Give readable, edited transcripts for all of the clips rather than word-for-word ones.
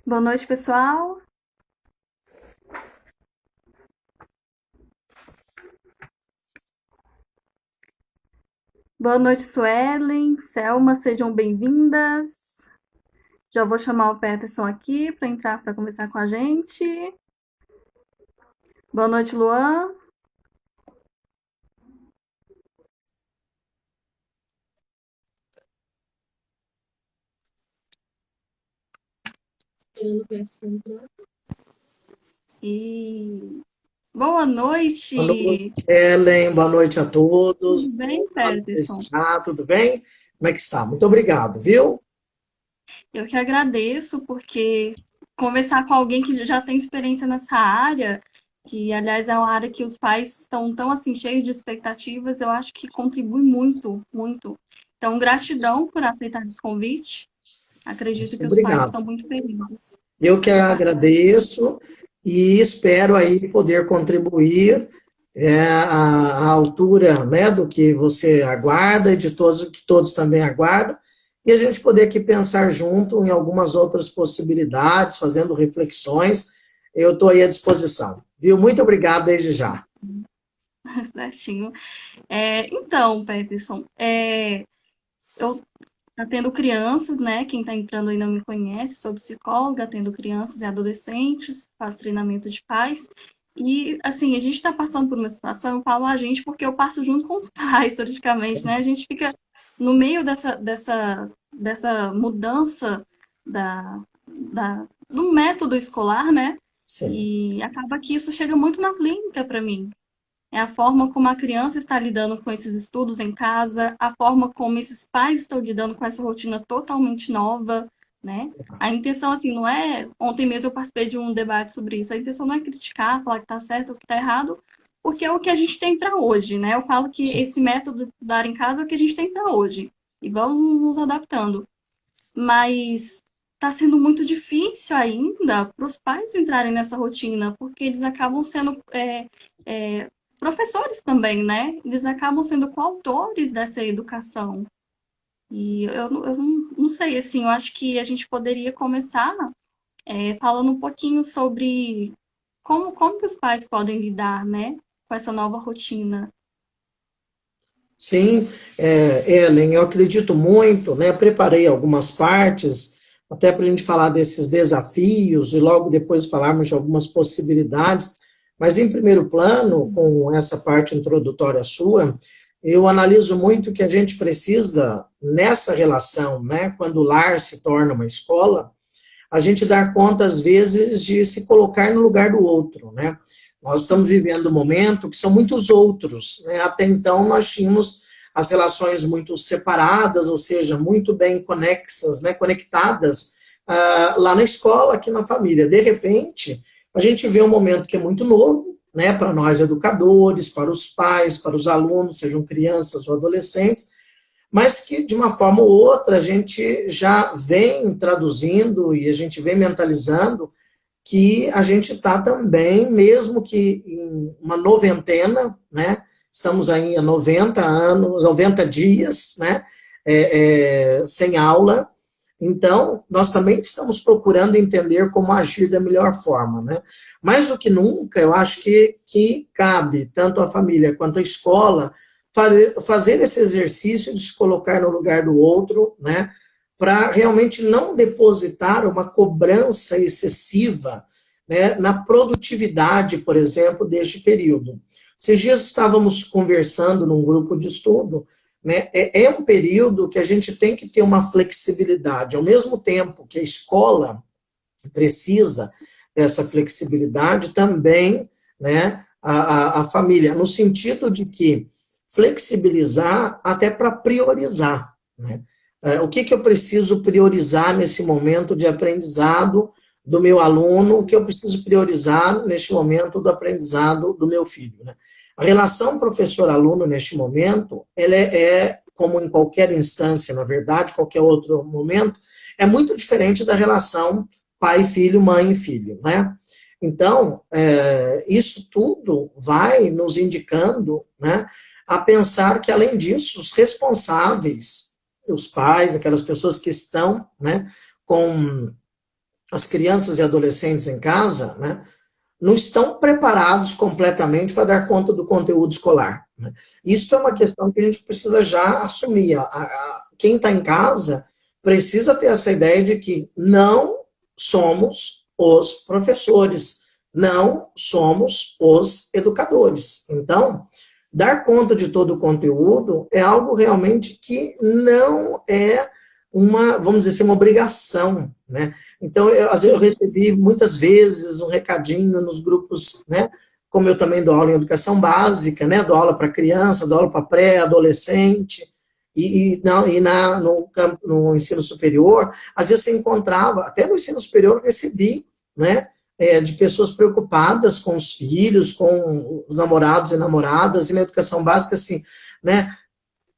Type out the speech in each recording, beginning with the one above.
Boa noite, pessoal. Boa noite, Suelen, Selma, sejam bem-vindas. Já vou chamar o Peterson aqui para entrar para conversar com a gente. Boa noite, Luan. E boa Boa noite, noite. Ellen. Boa noite a todos. Tudo bem, Boa noite, Peterson? já, tudo bem? Como é que está? Muito obrigado, viu? Eu que agradeço, porque conversar com alguém que já tem experiência nessa área, que aliás é uma área que os pais estão tão assim cheios de expectativas, eu acho que contribui muito, muito. Então, gratidão por aceitar esse convite. Acredito que os pais Obrigado. são muito felizes Eu com a que sua participação. agradeço e espero aí poder contribuir à altura, né, do que você aguarda e de todos que todos também aguardam, e a gente poder aqui pensar junto em algumas outras possibilidades, fazendo reflexões. Eu estou aí à disposição. Viu? Muito obrigado desde já. Certinho. Então, Peterson, eu atendo crianças, né? Quem está entrando aí não me conhece, sou psicóloga, atendo crianças e adolescentes, faço treinamento de pais. E, assim, a gente está passando por uma situação, eu falo a gente porque eu passo junto com os pais, praticamente, né? A gente fica no meio dessa mudança do método escolar, né? Sim. E acaba que isso chega muito na clínica para mim. É a forma como a criança está lidando com esses estudos em casa, a forma como esses pais estão lidando com essa rotina totalmente nova, né? A intenção, assim, não é. Ontem mesmo eu participei de um debate sobre isso. A intenção não é criticar, falar que está certo ou que está errado, porque é o que a gente tem para hoje, né? Eu falo que Sim. esse método de estudar em casa é o que a gente tem para hoje. E vamos nos adaptando. Mas está sendo muito difícil ainda para os pais entrarem nessa rotina, porque eles acabam sendo professores também, né? Eles acabam sendo coautores dessa educação. E eu não sei, assim, eu acho que a gente poderia começar falando um pouquinho sobre como que os pais podem lidar, né, com essa nova rotina. Sim, Ellen, eu acredito muito, né? Preparei algumas partes, até para a gente falar desses desafios e logo depois falarmos de algumas possibilidades. Mas, em primeiro plano, com essa parte introdutória sua, eu analiso muito que a gente precisa, nessa relação, né? Quando o lar se torna uma escola, a gente dar conta, às vezes, de se colocar no lugar do outro, né? Nós estamos Sim, vivendo um momento que são muitos outros, né? Até então, nós tínhamos as relações muito separadas, ou seja, muito bem conexas, né? Conectadas lá na escola, aqui na família. De repente, a gente vê um momento que é muito novo, né? Para nós educadores, para os pais, para os alunos, sejam crianças ou adolescentes, mas que de uma forma ou outra a gente já vem traduzindo e a gente vem mentalizando que a gente está também, mesmo que em uma noventena, né? Estamos aí há 90 anos, 90 dias, né? Sem aula. Então, nós também estamos procurando entender como agir da melhor forma, né? Mais do que nunca, eu acho que cabe tanto a família quanto a escola fazer esse exercício de se colocar no lugar do outro, né? Para realmente não depositar uma cobrança excessiva, né, na produtividade, por exemplo, deste período. Esses dias estávamos conversando num grupo de estudo, né, é um período que a gente tem que ter uma flexibilidade, ao mesmo tempo que a escola precisa dessa flexibilidade, também, né, a família, no sentido de que flexibilizar até para priorizar, né? O que eu preciso priorizar nesse momento de aprendizado do meu aluno, o que eu preciso priorizar neste momento do aprendizado do meu filho, né? A relação professor-aluno neste momento, ela como em qualquer instância, na verdade, qualquer outro momento, é muito diferente da relação pai, filho, mãe e filho, né? Então, isso tudo vai nos indicando, né, a pensar que, além disso, os responsáveis, os pais, aquelas pessoas que estão, né, com as crianças e adolescentes em casa, né, não estão preparados completamente para dar conta do conteúdo escolar, né? Isso é uma questão que a gente precisa já assumir. Quem está em casa precisa ter essa ideia de que não somos os professores, não somos os educadores. Então, dar conta de todo o conteúdo é algo realmente que não é uma, vamos dizer assim, uma obrigação, né? Então, às vezes eu Sim. recebi muitas vezes um recadinho nos grupos, né? Como eu também dou aula em educação básica, né? Dou aula para criança, dou aula para pré-adolescente, no ensino superior, às vezes você encontrava, até no ensino superior eu recebi, né? De pessoas preocupadas com os filhos, com os namorados e namoradas, e na educação básica, assim, né?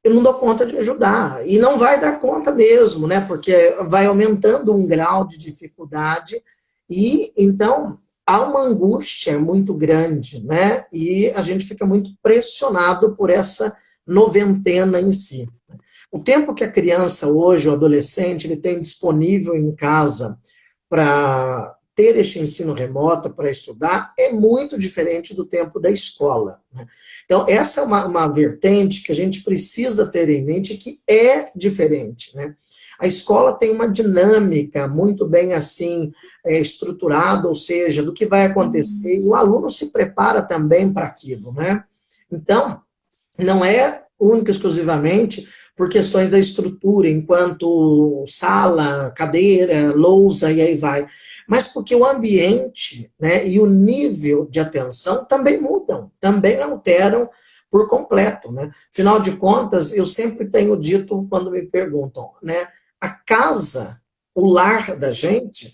Eu não dou conta de ajudar. E não vai dar conta mesmo, né? Porque vai aumentando um grau de dificuldade e, então, há uma angústia muito grande, né? E a gente fica muito pressionado por essa noventena em si. O tempo que a criança hoje, o adolescente, ele tem disponível em casa para ter este ensino remoto, para estudar, é muito diferente do tempo da escola, né? Então, essa é uma vertente que a gente precisa ter em mente que é diferente, né? A escola tem uma dinâmica muito bem assim estruturada, ou seja, do que vai Uhum. acontecer, e o aluno se prepara também para aquilo, né? Então, não é única e exclusivamente por questões da estrutura, enquanto sala, cadeira, lousa e aí vai, mas porque o ambiente, né, e o nível de atenção também mudam, também alteram por completo, né? Afinal de contas, eu sempre tenho dito quando me perguntam, né, a casa, o lar da gente,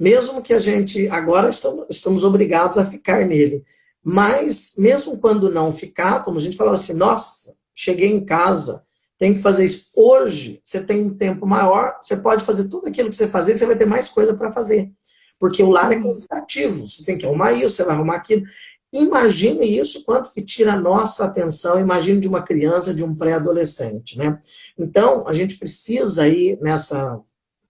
mesmo que a gente agora estamos obrigados a ficar nele, mas, mesmo quando não ficávamos, a gente falava assim, nossa, cheguei em casa, tem que fazer isso. Hoje, você tem um tempo maior, você pode fazer tudo aquilo que você fazer, que você vai ter mais coisa para fazer. Porque o lar é Uhum. cansativo, você tem que arrumar isso, você vai arrumar aquilo. Imagine isso, quanto que tira a nossa atenção, imagine de uma criança, de um pré-adolescente, né? Então, a gente precisa aí, nessa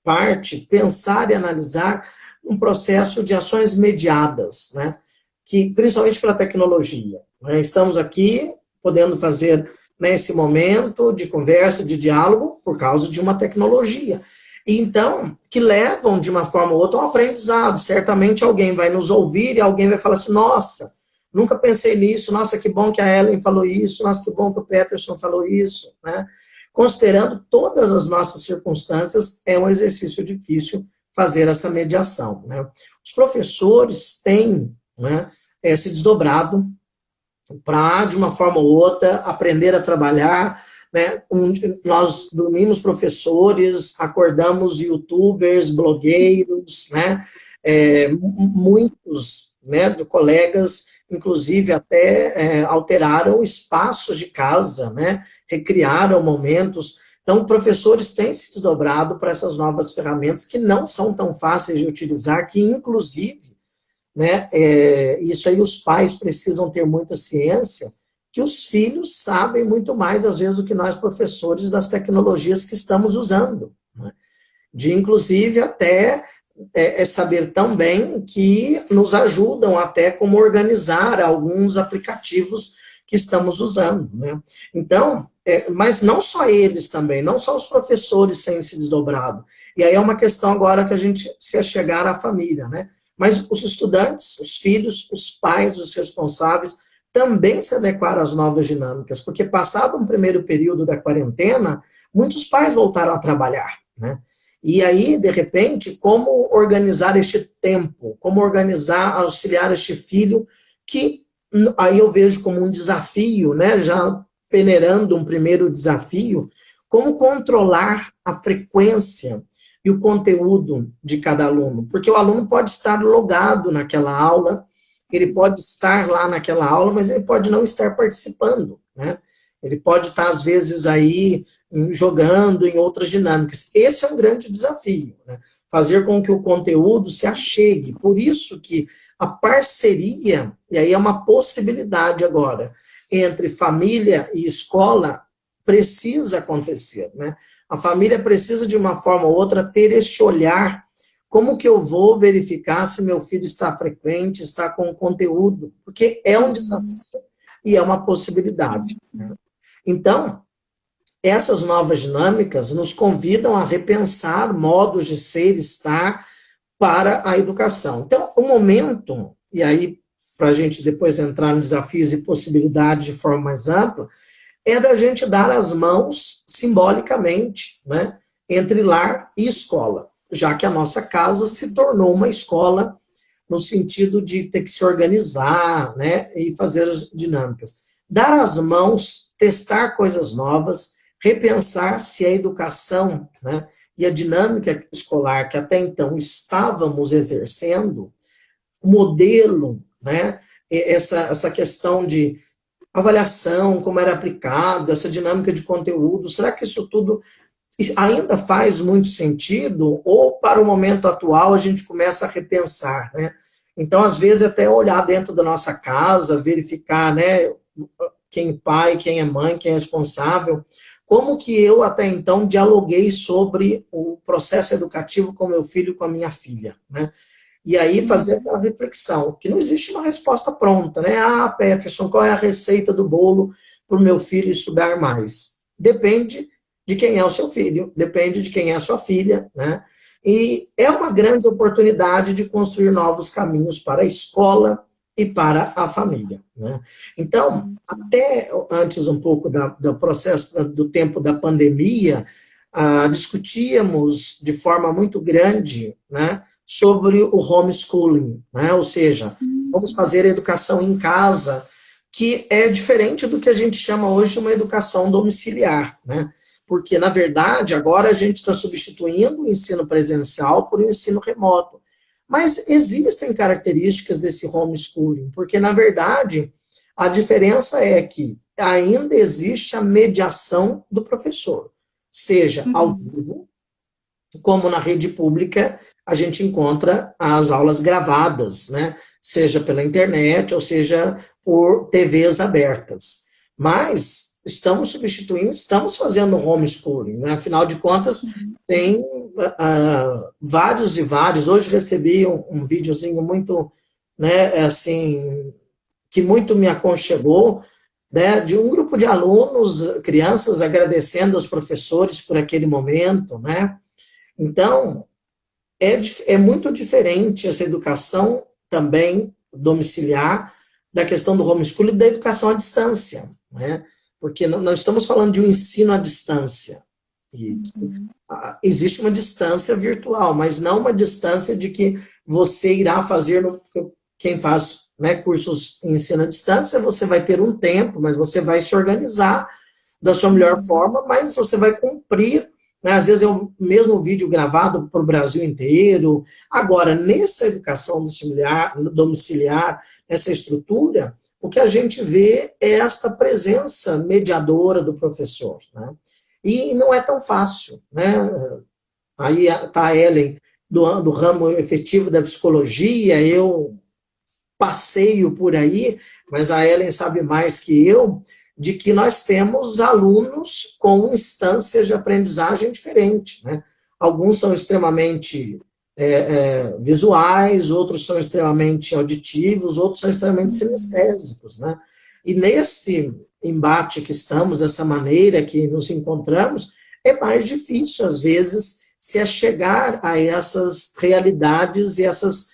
parte, pensar e analisar um processo de ações mediadas, né? Que, principalmente pela tecnologia, né? Estamos aqui podendo fazer nesse momento de conversa, de diálogo, por causa de uma tecnologia. E então, que levam de uma forma ou outra ao aprendizado. Certamente alguém vai nos ouvir e alguém vai falar assim, nossa, nunca pensei nisso, nossa, que bom que a Ellen falou isso, nossa, que bom que o Peterson falou isso, né? Considerando todas as nossas circunstâncias, é um exercício difícil fazer essa mediação, né? Os professores têm, né, se desdobrado para, de uma forma ou outra, aprender a trabalhar, né? Nós dormimos professores, acordamos youtubers, blogueiros, né? Muitos, né, de colegas, inclusive até alteraram espaços de casa, né? Recriaram momentos. Então, professores têm se desdobrado para essas novas ferramentas que não são tão fáceis de utilizar, que inclusive, né, isso aí os pais precisam ter muita ciência, que os filhos sabem muito mais, às vezes, do que nós professores das tecnologias que estamos usando, né? De, inclusive, até saber tão bem que nos ajudam até como organizar alguns aplicativos que estamos usando, né? Então, mas não só eles também, não só os professores têm se desdobrado. E aí é uma questão agora que a gente se chegar à família, né? Mas os estudantes, os filhos, os pais, os responsáveis também se adequaram às novas dinâmicas, porque passado um primeiro período da quarentena, muitos pais voltaram a trabalhar, né? E aí, de repente, como organizar este tempo? Como organizar, auxiliar este filho que aí eu vejo como um desafio, né? Já peneirando um primeiro desafio, como controlar a frequência e o conteúdo de cada aluno, porque o aluno pode estar logado naquela aula, ele pode estar lá naquela aula, mas ele pode não estar participando, né? Ele pode estar, às vezes, aí jogando em outras dinâmicas. Esse é um grande desafio, né? Fazer com que o conteúdo se achegue. Por isso que a parceria, e aí é uma possibilidade agora, entre família e escola, precisa acontecer, né? A família precisa, de uma forma ou outra, ter este olhar como que eu vou verificar se meu filho está frequente, está com conteúdo? Porque é um Uhum. desafio e é uma possibilidade. Sim, sim. Então, essas novas dinâmicas nos convidam a repensar modos de ser e estar para a educação. Então, o momento, e aí, para a gente depois entrar em desafios e possibilidades de forma mais ampla, é da gente dar as mãos simbolicamente, né, entre lar e escola, já que a nossa casa se tornou uma escola no sentido de ter que se organizar, né, e fazer as dinâmicas. Dar as mãos, testar coisas novas, repensar se a educação, né, e a dinâmica escolar que até então estávamos exercendo, o modelo, né, essa questão de avaliação, como era aplicado, essa dinâmica de conteúdo, será que isso tudo ainda faz muito sentido, ou para o momento atual a gente começa a repensar, né? Então, às vezes, até olhar dentro da nossa casa, verificar, né, quem é pai, quem é mãe, quem é responsável, como que eu até então dialoguei sobre o processo educativo com meu filho, com a minha filha, né? E aí fazer Uhum. aquela reflexão, que não existe uma resposta pronta, né? Ah, Peterson, qual é a receita do bolo para o meu filho estudar mais? Depende de quem é o seu filho, depende de quem é a sua filha, né? E é uma grande oportunidade de construir novos caminhos para a escola e para a família, né? Então, Sim, sim. até antes um pouco do processo, do tempo da pandemia, discutíamos de forma muito grande, né, sobre o homeschooling, né? Ou seja, Sim. vamos fazer a educação em casa, que é diferente do que a gente chama hoje de uma educação domiciliar, né? Porque, na verdade, agora a gente está substituindo o ensino presencial por um ensino remoto. Mas existem características desse homeschooling, porque, na verdade, a diferença é que ainda existe a mediação do professor, seja ao Uhum. vivo, como na rede pública a gente encontra as aulas gravadas, né? Seja pela internet ou seja por TVs abertas. Mas estamos substituindo, estamos fazendo homeschooling, né? Afinal de contas, Sim. tem vários e vários. Hoje recebi um videozinho muito, né, assim, que muito me aconchegou, né, de um grupo de alunos, crianças, agradecendo aos professores por aquele momento, né? Então, é muito diferente essa educação também domiciliar da questão do homeschooling e da educação à distância, né? Porque não estamos falando de um ensino à distância. E Uhum. existe uma distância virtual, mas não uma distância de que você irá fazer, quem faz, né, cursos em ensino à distância, você vai ter um tempo, mas você vai se organizar da sua melhor Uhum. forma, mas você vai cumprir, né? Às vezes é o mesmo vídeo gravado para o Brasil inteiro. Agora, nessa educação domiciliar, nessa estrutura, o que a gente vê é esta presença mediadora do professor, né? E não é tão fácil, né? Aí está a Ellen do ramo efetivo da psicologia, eu passeio por aí, mas a Ellen sabe mais que eu, de que nós temos alunos com instâncias de aprendizagem diferentes, né? Alguns são extremamente visuais, outros são extremamente auditivos, outros são extremamente Uhum. sinestésicos, né? E nesse embate que estamos, dessa maneira que nos encontramos, é mais difícil, às vezes, se achegar a essas realidades e essas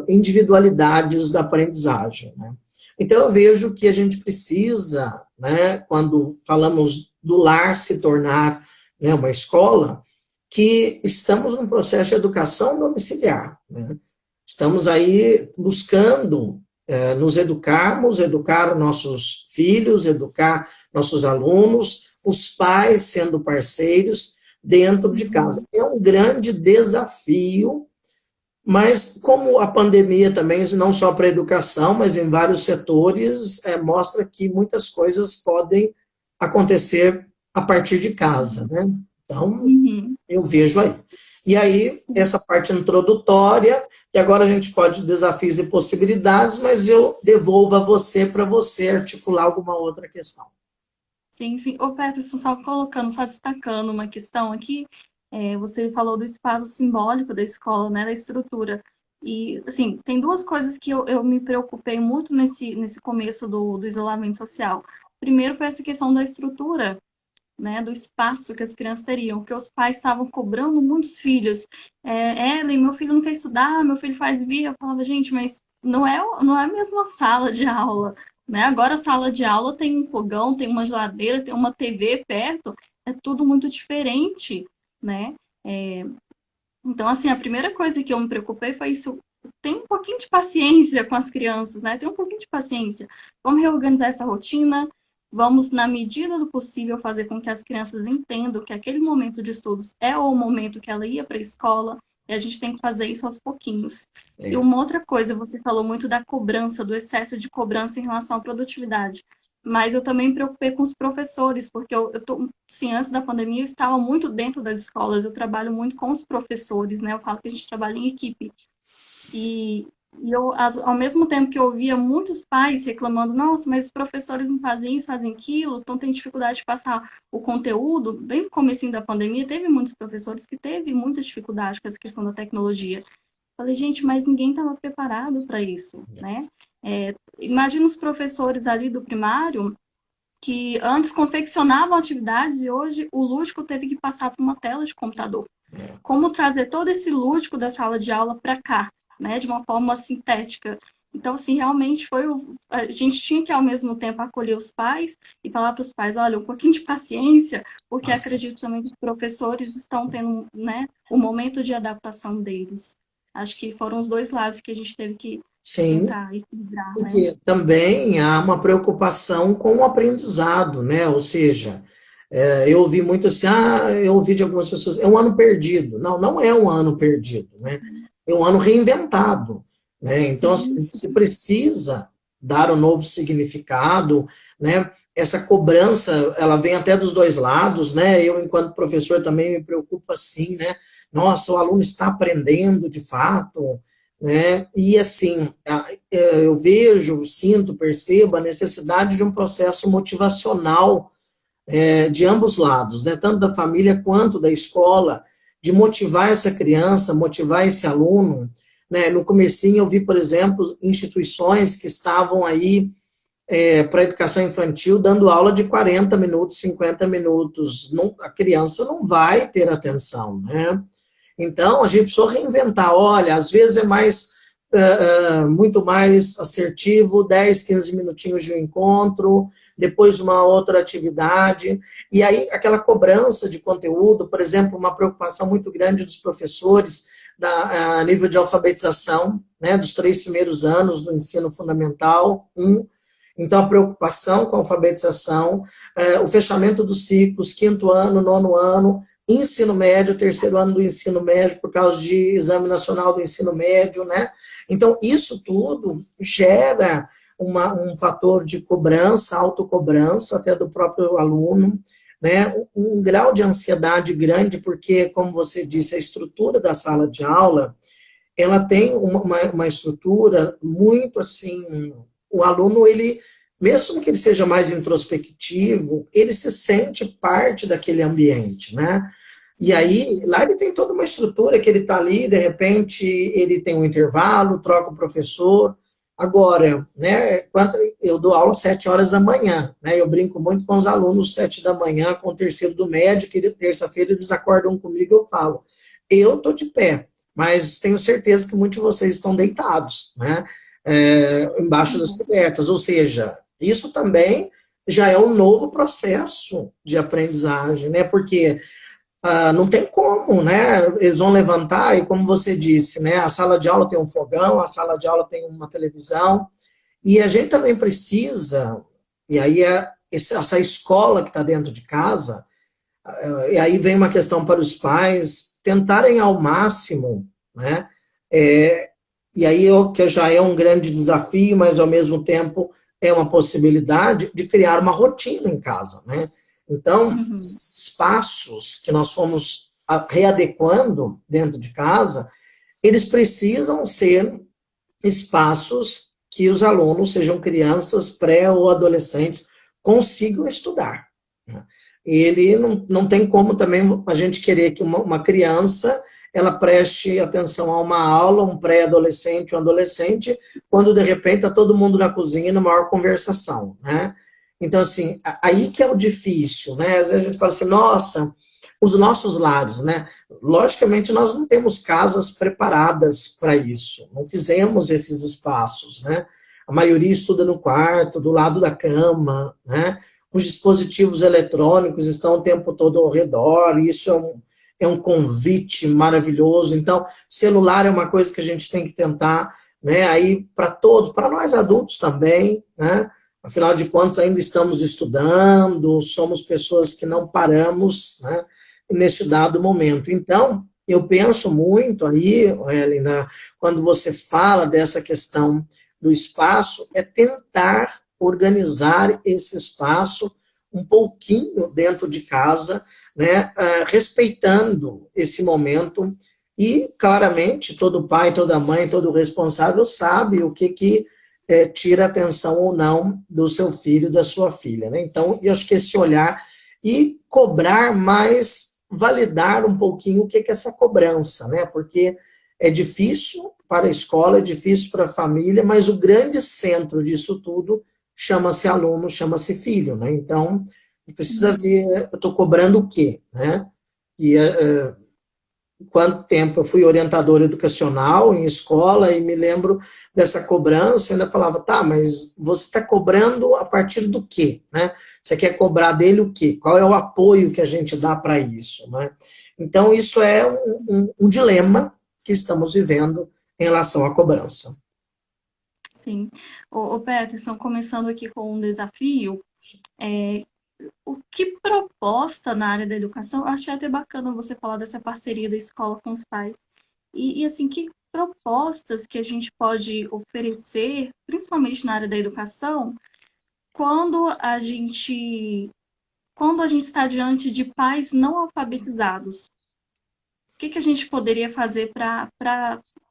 individualidades da aprendizagem, né? Então, eu vejo que a gente precisa, né, quando falamos do lar se tornar, né, uma escola, que estamos num processo de educação domiciliar, né? Estamos aí buscando nos educarmos, educar nossos filhos, educar nossos alunos, os pais sendo parceiros dentro de casa. Uhum. É um grande desafio, mas como a pandemia também, não só para a educação, mas em vários setores, mostra que muitas coisas podem acontecer a partir de casa, Sim. né? Então, Uhum. eu vejo aí. E aí, essa parte introdutória, e agora a gente pode desafios e possibilidades, mas eu devolvo a você para você articular alguma outra questão. Sim, sim. Ô, Peterson, só colocando, só destacando uma questão aqui, Você falou do espaço simbólico da escola, né, da estrutura. E, assim, tem duas coisas que eu me preocupei muito nesse começo do isolamento social. Primeiro foi essa questão da estrutura, né, do espaço que as crianças teriam, porque os pais estavam cobrando muitos filhos. Ellen, meu filho não quer estudar, meu filho faz via. Eu falava, gente, mas não é a mesma sala de aula, né? Agora a sala de aula tem um fogão, tem uma geladeira, tem uma TV perto, é tudo muito diferente, né? É, então, assim, a primeira coisa que eu me preocupei foi isso. Tem um pouquinho de paciência com as crianças, né? Tem um pouquinho de paciência. Vamos reorganizar essa rotina, vamos, na medida do possível, fazer com que as crianças entendam que aquele momento de estudos é o momento que ela ia para a escola, e a gente tem que fazer isso aos pouquinhos. E É. uma outra coisa, você falou muito da cobrança, do excesso de cobrança em relação à produtividade. Mas eu também me preocupei com os professores, porque sim, antes da pandemia eu estava muito dentro das escolas, eu trabalho muito com os professores, né? Eu falo que a gente trabalha em equipe. E, ao mesmo tempo que eu ouvia muitos pais reclamando, nossa, mas os professores não fazem isso, fazem aquilo, então tem dificuldade de passar o conteúdo. Bem no comecinho da pandemia, teve muitos professores que teve muita dificuldade com essa questão da tecnologia. Falei, gente, mas ninguém estava preparado para isso, né? Imagina os professores ali do primário que antes confeccionavam atividades e hoje o lúdico teve que passar por uma tela de computador. Como trazer todo esse lúdico da sala de aula para cá, né, de uma forma sintética. Então, assim, realmente a gente tinha que, ao mesmo tempo, acolher os pais e falar para os pais, olha, um pouquinho de paciência, porque Nossa. acredito também que os professores estão tendo, né, o momento de adaptação deles. Acho que foram os dois lados que a gente teve que Sim, tentar equilibrar, né? porque também há uma preocupação com o aprendizado, né? Ou seja, eu ouvi muito assim, eu ouvi de algumas pessoas, é um ano perdido. Não, não é um ano perdido, né? É um ano reinventado, né? Então, Sim, assim, se sim. precisa dar um novo significado, né? Essa cobrança, ela vem até dos dois lados, né? Eu, enquanto professor, também me preocupo assim, né? Nossa, o aluno está aprendendo de fato, né? E assim, eu vejo, sinto, percebo a necessidade de um processo motivacional de ambos lados, né? Tanto da família quanto da escola, de motivar essa criança, motivar esse aluno, né? No comecinho eu vi, por exemplo, instituições que estavam aí para a educação infantil dando aula de 40 minutos, 50 minutos. Não, a criança não vai ter atenção, né? Então, a gente precisou reinventar. Olha, às vezes é muito mais assertivo, 10, 15 minutinhos de um encontro, depois uma outra atividade. E aí, aquela cobrança de conteúdo, por exemplo, uma preocupação muito grande dos professores a nível de alfabetização, né, dos 3 primeiros anos do ensino fundamental, Então, a preocupação com a alfabetização, o fechamento dos ciclos, quinto ano, nono ano, ensino médio, terceiro ano do ensino médio, por causa de exame nacional do ensino médio, né? Então, isso tudo gera um fator de cobrança, autocobrança, até do próprio aluno, né? Um grau de ansiedade grande, porque, como você disse, a estrutura da sala de aula, ela tem uma estrutura muito assim, o aluno, ele, mesmo que ele seja mais introspectivo, ele se sente parte daquele ambiente, né? E Sim, aí, lá ele tem toda uma estrutura que ele está ali, de repente ele tem um intervalo, troca o professor. Agora, né, quando eu dou aula às 7 horas da manhã, né, eu brinco muito com os alunos 7 da manhã, com o terceiro do médio, que terça-feira eles acordam comigo e eu falo, eu estou de pé, mas tenho certeza que muitos de vocês estão deitados, né, embaixo das cobertas, ou seja, isso também já é um novo processo de aprendizagem, né, porque não tem como, né? Eles vão levantar e, como você disse, né? A sala de aula tem um fogão, a sala de aula tem uma televisão, e a gente também precisa, e aí essa escola que está dentro de casa, e aí vem uma questão para os pais tentarem ao máximo, né? É, e aí que já é um grande desafio, mas ao mesmo tempo é uma possibilidade de criar uma rotina em casa, né? Então, uhum, espaços que nós fomos readequando dentro de casa, eles precisam ser espaços que os alunos, sejam crianças, pré ou adolescentes, consigam estudar, né? ele não tem como também a gente querer que uma criança ela preste atenção a uma aula, um pré-adolescente, um adolescente, quando de repente está todo mundo na cozinha na maior conversação, né? Então, assim, aí que é o difícil, né? Às vezes a gente fala assim, nossa, os nossos lares, né? Logicamente, nós não temos casas preparadas para isso, não fizemos esses espaços, né? A maioria estuda no quarto, do lado da cama, né? Os dispositivos eletrônicos estão o tempo todo ao redor, e isso é um convite maravilhoso. Então, celular é uma coisa que a gente tem que tentar, né? Aí, para todos, para nós adultos também, né? Afinal de contas, ainda estamos estudando, somos pessoas que não paramos, né, neste dado momento. Então, eu penso muito aí, Helena, quando você fala dessa questão do espaço, é tentar organizar esse espaço um pouquinho dentro de casa, né, respeitando esse momento. E, claramente, todo pai, toda mãe, todo responsável sabe o que tira atenção ou não do seu filho, da sua filha, né? Então, eu acho que esse olhar e cobrar mais, validar um pouquinho o que é essa cobrança, né? Porque é difícil para a escola, é difícil para a família, mas o grande centro disso tudo chama-se aluno, chama-se filho, né? Então, precisa ver, eu estou cobrando o quê, né? E quanto tempo eu fui orientador educacional em escola e me lembro dessa cobrança, eu ainda falava, tá, mas você está cobrando a partir do quê, né? Você quer cobrar dele o quê? Qual é o apoio que a gente dá para isso, né? Então, isso é um dilema que estamos vivendo em relação à cobrança. Sim. O Peterson, começando aqui com um desafio, o que proposta na área da educação, eu achei até bacana você falar dessa parceria da escola com os pais. Assim, que propostas que a gente pode oferecer, principalmente na área da educação, quando a gente está diante de pais não alfabetizados? O que a gente poderia fazer para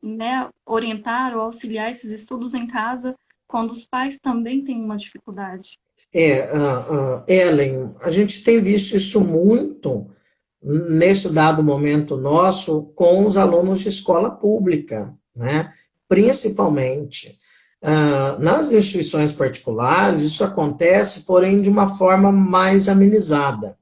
né, orientar ou auxiliar esses estudos em casa quando os pais também têm uma dificuldade? Ellen, a gente tem visto isso muito nesse dado momento nosso com os alunos de escola pública, né? Principalmente. Nas instituições particulares, isso acontece, porém, de uma forma mais amenizada.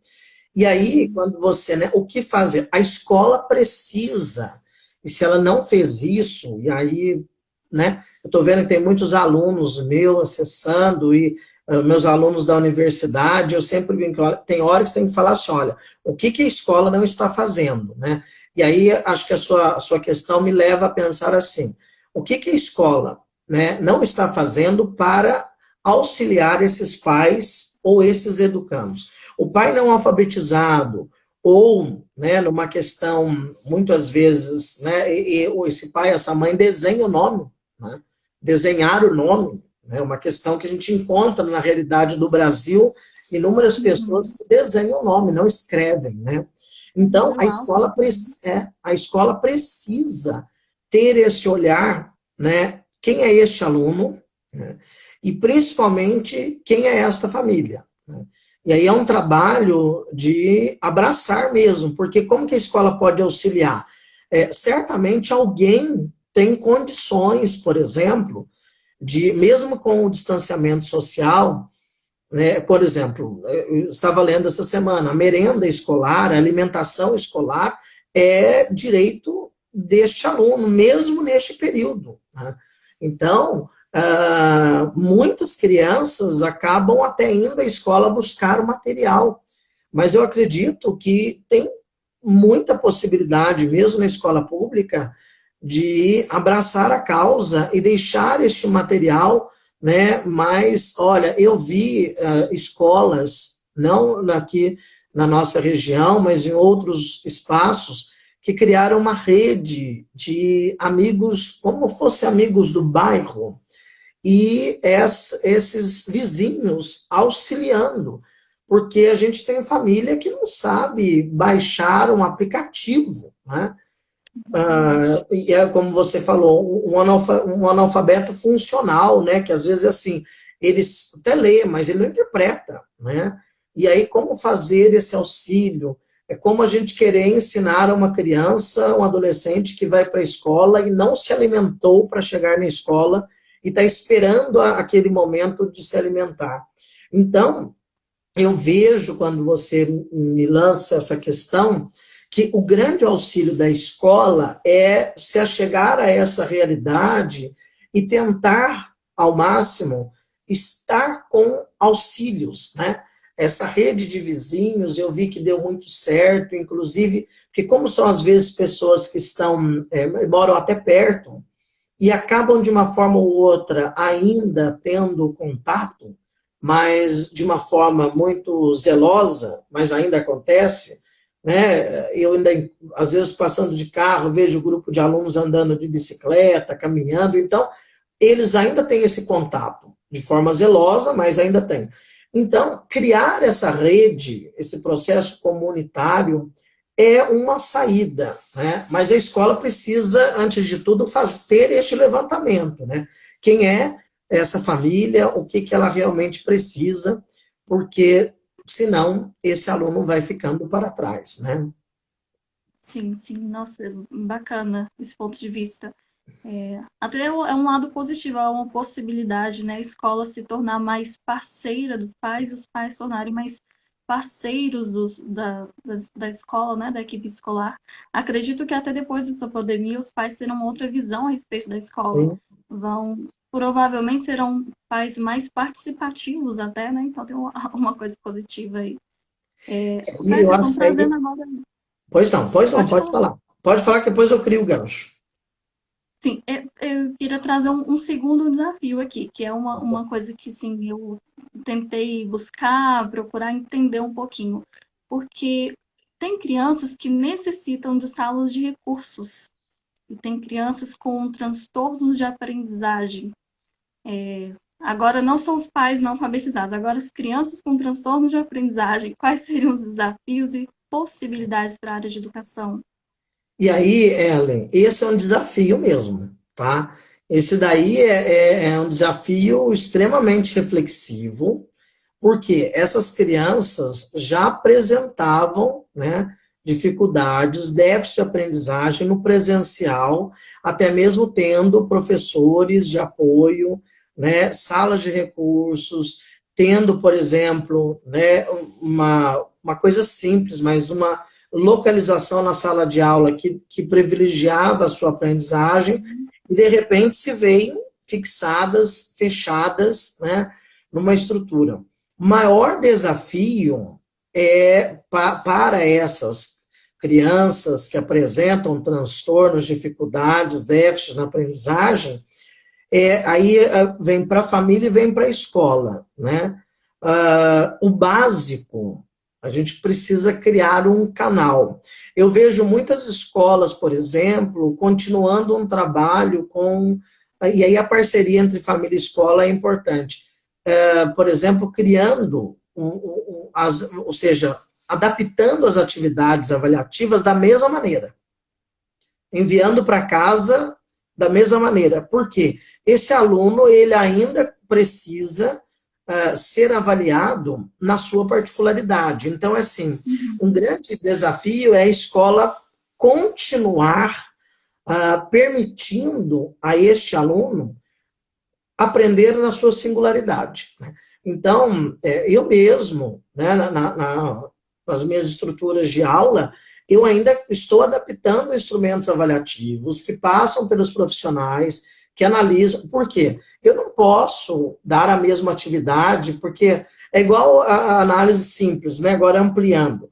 E aí, quando você, né, o que fazer? A escola precisa, e se ela não fez isso, e aí, né, eu estou vendo que tem muitos alunos meus acessando, e meus alunos da universidade, eu sempre brinco, tem horas que tem que falar assim, olha, o que a escola não está fazendo, né? E aí, acho que a sua questão me leva a pensar assim, o que a escola, né, não está fazendo para auxiliar esses pais ou esses educandos? O pai não alfabetizado, ou, né, numa questão, muitas vezes, né, esse pai, essa mãe desenha o nome, né, desenhar o nome, né, uma questão que a gente encontra na realidade do Brasil, inúmeras pessoas que desenham o nome, não escrevem, né. Então, a escola precisa ter esse olhar, né, quem é este aluno, né, e principalmente quem é esta família, né. E aí é um trabalho de abraçar mesmo, porque como que a escola pode auxiliar? Certamente alguém tem condições, por exemplo, de, mesmo com o distanciamento social, né, por exemplo, eu estava lendo essa semana, a merenda escolar, a alimentação escolar é direito deste aluno, mesmo neste período, né? Então, muitas crianças acabam até indo à escola buscar o material, mas eu acredito que tem muita possibilidade, mesmo na escola pública, de abraçar a causa e deixar este material, né? Mas, olha, eu vi escolas, não aqui na nossa região, mas em outros espaços, que criaram uma rede de amigos, como fosse amigos do bairro, e esses vizinhos auxiliando, porque a gente tem família que não sabe baixar um aplicativo, né? E é como você falou, um analfabeto funcional, né? Que às vezes assim, ele até lê, mas ele não interpreta, né? E aí, como fazer esse auxílio? É como a gente querer ensinar a uma criança, um adolescente que vai para a escola e não se alimentou para chegar na escola e está esperando aquele momento de se alimentar. Então, eu vejo, quando você me lança essa questão, que o grande auxílio da escola é se achegar a essa realidade e tentar, ao máximo, estar com auxílios, né? Essa rede de vizinhos, eu vi que deu muito certo, inclusive, porque como são às vezes pessoas que estão, moram até perto, e acabam de uma forma ou outra ainda tendo contato, mas de uma forma muito zelosa, mas ainda acontece, né? Eu ainda, às vezes, passando de carro, vejo um grupo de alunos andando de bicicleta, caminhando, então, eles ainda têm esse contato, de forma zelosa, mas ainda tem. Então, criar essa rede, esse processo comunitário, é uma saída, né? Mas a escola precisa, antes de tudo, ter este levantamento, né? Quem é essa família, o que, que ela realmente precisa, porque senão esse aluno vai ficando para trás, né? Sim, sim, nossa, bacana esse ponto de vista. Até é um lado positivo, é uma possibilidade, né? A escola se tornar mais parceira dos pais e os pais se tornarem mais parceiros da escola, né? Da equipe escolar. Acredito que até depois dessa pandemia os pais terão outra visão a respeito da escola. Provavelmente serão pais mais participativos até, né? Então tem uma coisa positiva aí. E eu Peterson, acho que aí... trazendo agora. Pois não, Pode pode falar. falar. Pode falar que depois eu crio o gancho. Sim, eu queria trazer um segundo desafio aqui, que é uma coisa que, sim, eu tentei buscar, procurar entender um pouquinho. Porque tem crianças que necessitam de salas de recursos, e tem crianças com transtornos de aprendizagem. Agora, não são os pais não alfabetizados, agora as crianças com transtornos de aprendizagem, quais seriam os desafios e possibilidades para a área de educação? E aí, Ellen, esse é um desafio mesmo, tá? Esse daí é um desafio extremamente reflexivo, porque essas crianças já apresentavam, né, dificuldades, déficit de aprendizagem no presencial, até mesmo tendo professores de apoio, né, salas de recursos, tendo, por exemplo, né, uma coisa simples, mas uma localização na sala de aula que privilegiava a sua aprendizagem, e de repente se veem fixadas, fechadas, né, numa estrutura. O maior desafio para essas crianças que apresentam transtornos, dificuldades, déficits na aprendizagem, aí vem para a família e vem para a escola, né? O básico, a gente precisa criar um canal. Eu vejo muitas escolas, por exemplo, continuando um trabalho com... E aí a parceria entre família e escola é importante. Por exemplo, criando, ou seja, adaptando as atividades avaliativas da mesma maneira, enviando para casa da mesma maneira. Por quê? Esse aluno, ele ainda precisa ser avaliado na sua particularidade. Então, assim, um grande desafio é a escola continuar permitindo a este aluno aprender na sua singularidade. Então, eu mesmo, né, nas minhas estruturas de aula, eu ainda estou adaptando instrumentos avaliativos que passam pelos profissionais, que analisam. Por quê? Eu não posso dar a mesma atividade, porque é igual a análise simples, né? Agora ampliando.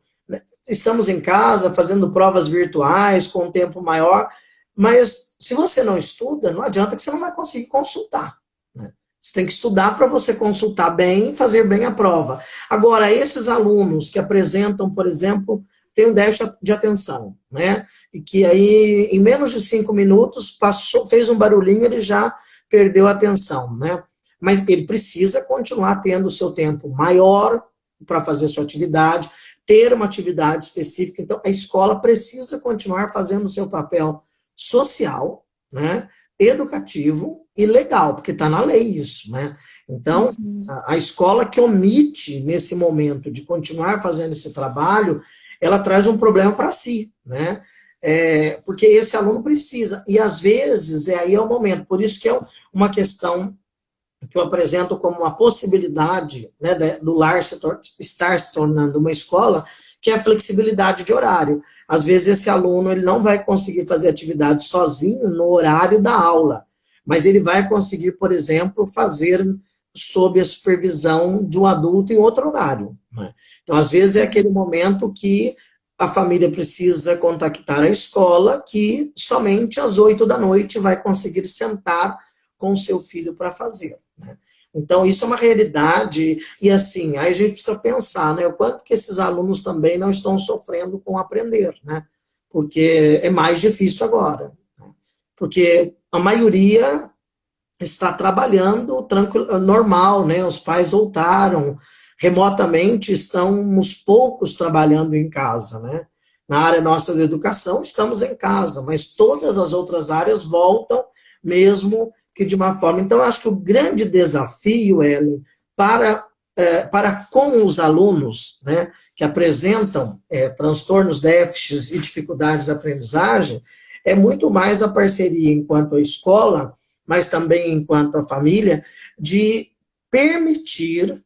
Estamos em casa, fazendo provas virtuais, com um tempo maior, mas se você não estuda, não adianta que você não vai conseguir consultar. Você tem que estudar para você consultar bem e fazer bem a prova. Agora, esses alunos que apresentam, por exemplo, tem um déficit de atenção, né? E que aí, em menos de 5 minutos, fez um barulhinho, ele já perdeu a atenção, né? Mas ele precisa continuar tendo o seu tempo maior para fazer sua atividade, ter uma atividade específica. Então, a escola precisa continuar fazendo o seu papel social, né? Educativo e legal, porque está na lei isso, né? Então, Uhum. a escola que omite, nesse momento, de continuar fazendo esse trabalho, ela traz um problema para si, né? Porque esse aluno precisa, e às vezes aí é o momento, por isso que é uma questão que eu apresento como uma possibilidade, né, do lar estar se tornando uma escola, que é a flexibilidade de horário. Às vezes esse aluno ele não vai conseguir fazer atividade sozinho no horário da aula, mas ele vai conseguir, por exemplo, fazer sob a supervisão de um adulto em outro horário, né? Então, às vezes é aquele Uhum. momento que a família precisa contactar a escola, que somente às 8 da noite vai conseguir sentar com o seu filho para fazer, né? Então, isso é uma realidade, e assim, aí a gente precisa pensar, né, o quanto que esses alunos também não estão sofrendo com aprender, né? Porque é mais difícil agora, né? Porque a maioria está trabalhando tranquilo, normal, né? Os pais voltaram remotamente, estamos poucos trabalhando em casa, né? Na área nossa de educação, estamos em casa, mas todas as outras áreas voltam, mesmo que de uma forma. Então, eu acho que o grande desafio, Ellen, para, para com os alunos, né, que apresentam transtornos, déficits e dificuldades de aprendizagem, é muito mais a parceria enquanto a escola, mas também enquanto a família, de permitir,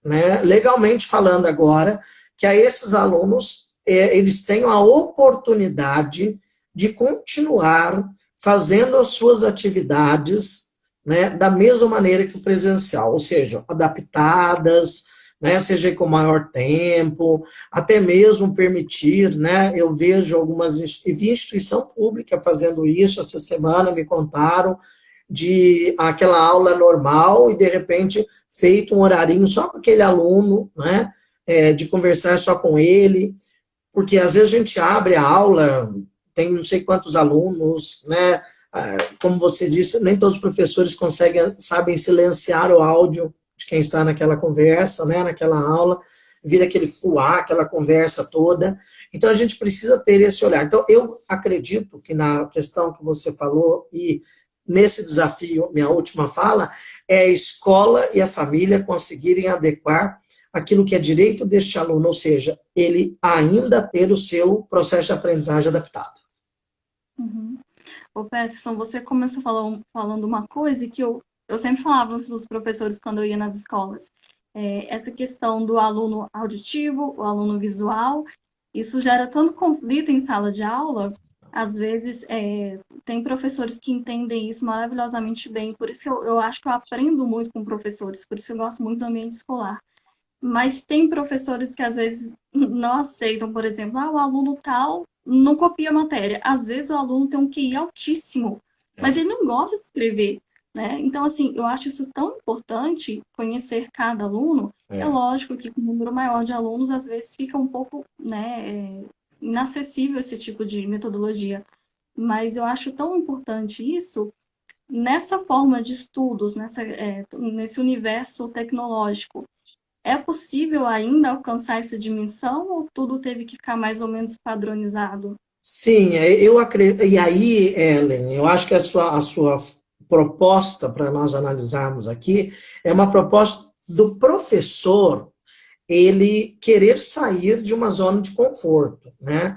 né, legalmente falando agora, que a esses alunos eles tenham a oportunidade de continuar fazendo as suas atividades, né, da mesma maneira que o presencial, ou seja, adaptadas, né, seja com maior tempo, até mesmo permitir, né, eu vejo algumas, e vi instituição pública fazendo isso, essa semana me contaram, de aquela aula normal e de repente feito um horarinho só com aquele aluno, né, de conversar só com ele, porque às vezes a gente abre a aula, tem não sei quantos alunos, né, como você disse, nem todos os professores sabem silenciar o áudio de quem está naquela conversa, né, naquela aula, vira aquele fuá, aquela conversa toda. Então a gente precisa ter esse olhar. Então eu acredito que na questão que você falou e nesse desafio, minha última fala, é a escola e a família conseguirem adequar aquilo que é direito deste aluno, ou seja, ele ainda ter o seu processo de aprendizagem adaptado. Uhum. Ô, Peterson, você começou falando uma coisa que eu sempre falava para os professores quando eu ia nas escolas. Essa questão do aluno auditivo, o aluno visual, isso gera tanto conflito em sala de aula. Às vezes, tem professores que entendem isso maravilhosamente bem. Por isso que eu acho que eu aprendo muito com professores. Por isso que eu gosto muito do ambiente escolar. Mas tem professores que às vezes não aceitam, por exemplo, o aluno tal não copia a matéria. Às vezes o aluno tem um QI altíssimo, mas ele não gosta de escrever, né? Então, assim, eu acho isso tão importante, conhecer cada aluno. É É. lógico que com um número maior de alunos, às vezes fica um pouco, né, inacessível esse tipo de metodologia. Mas eu acho tão importante isso nessa forma de estudos, nesse universo tecnológico. É possível ainda alcançar essa dimensão ou tudo teve que ficar mais ou menos padronizado? Sim, eu acredito. E aí, Ellen, eu acho que a sua proposta para nós analisarmos aqui é uma proposta do professor ele querer sair de uma zona de conforto, né?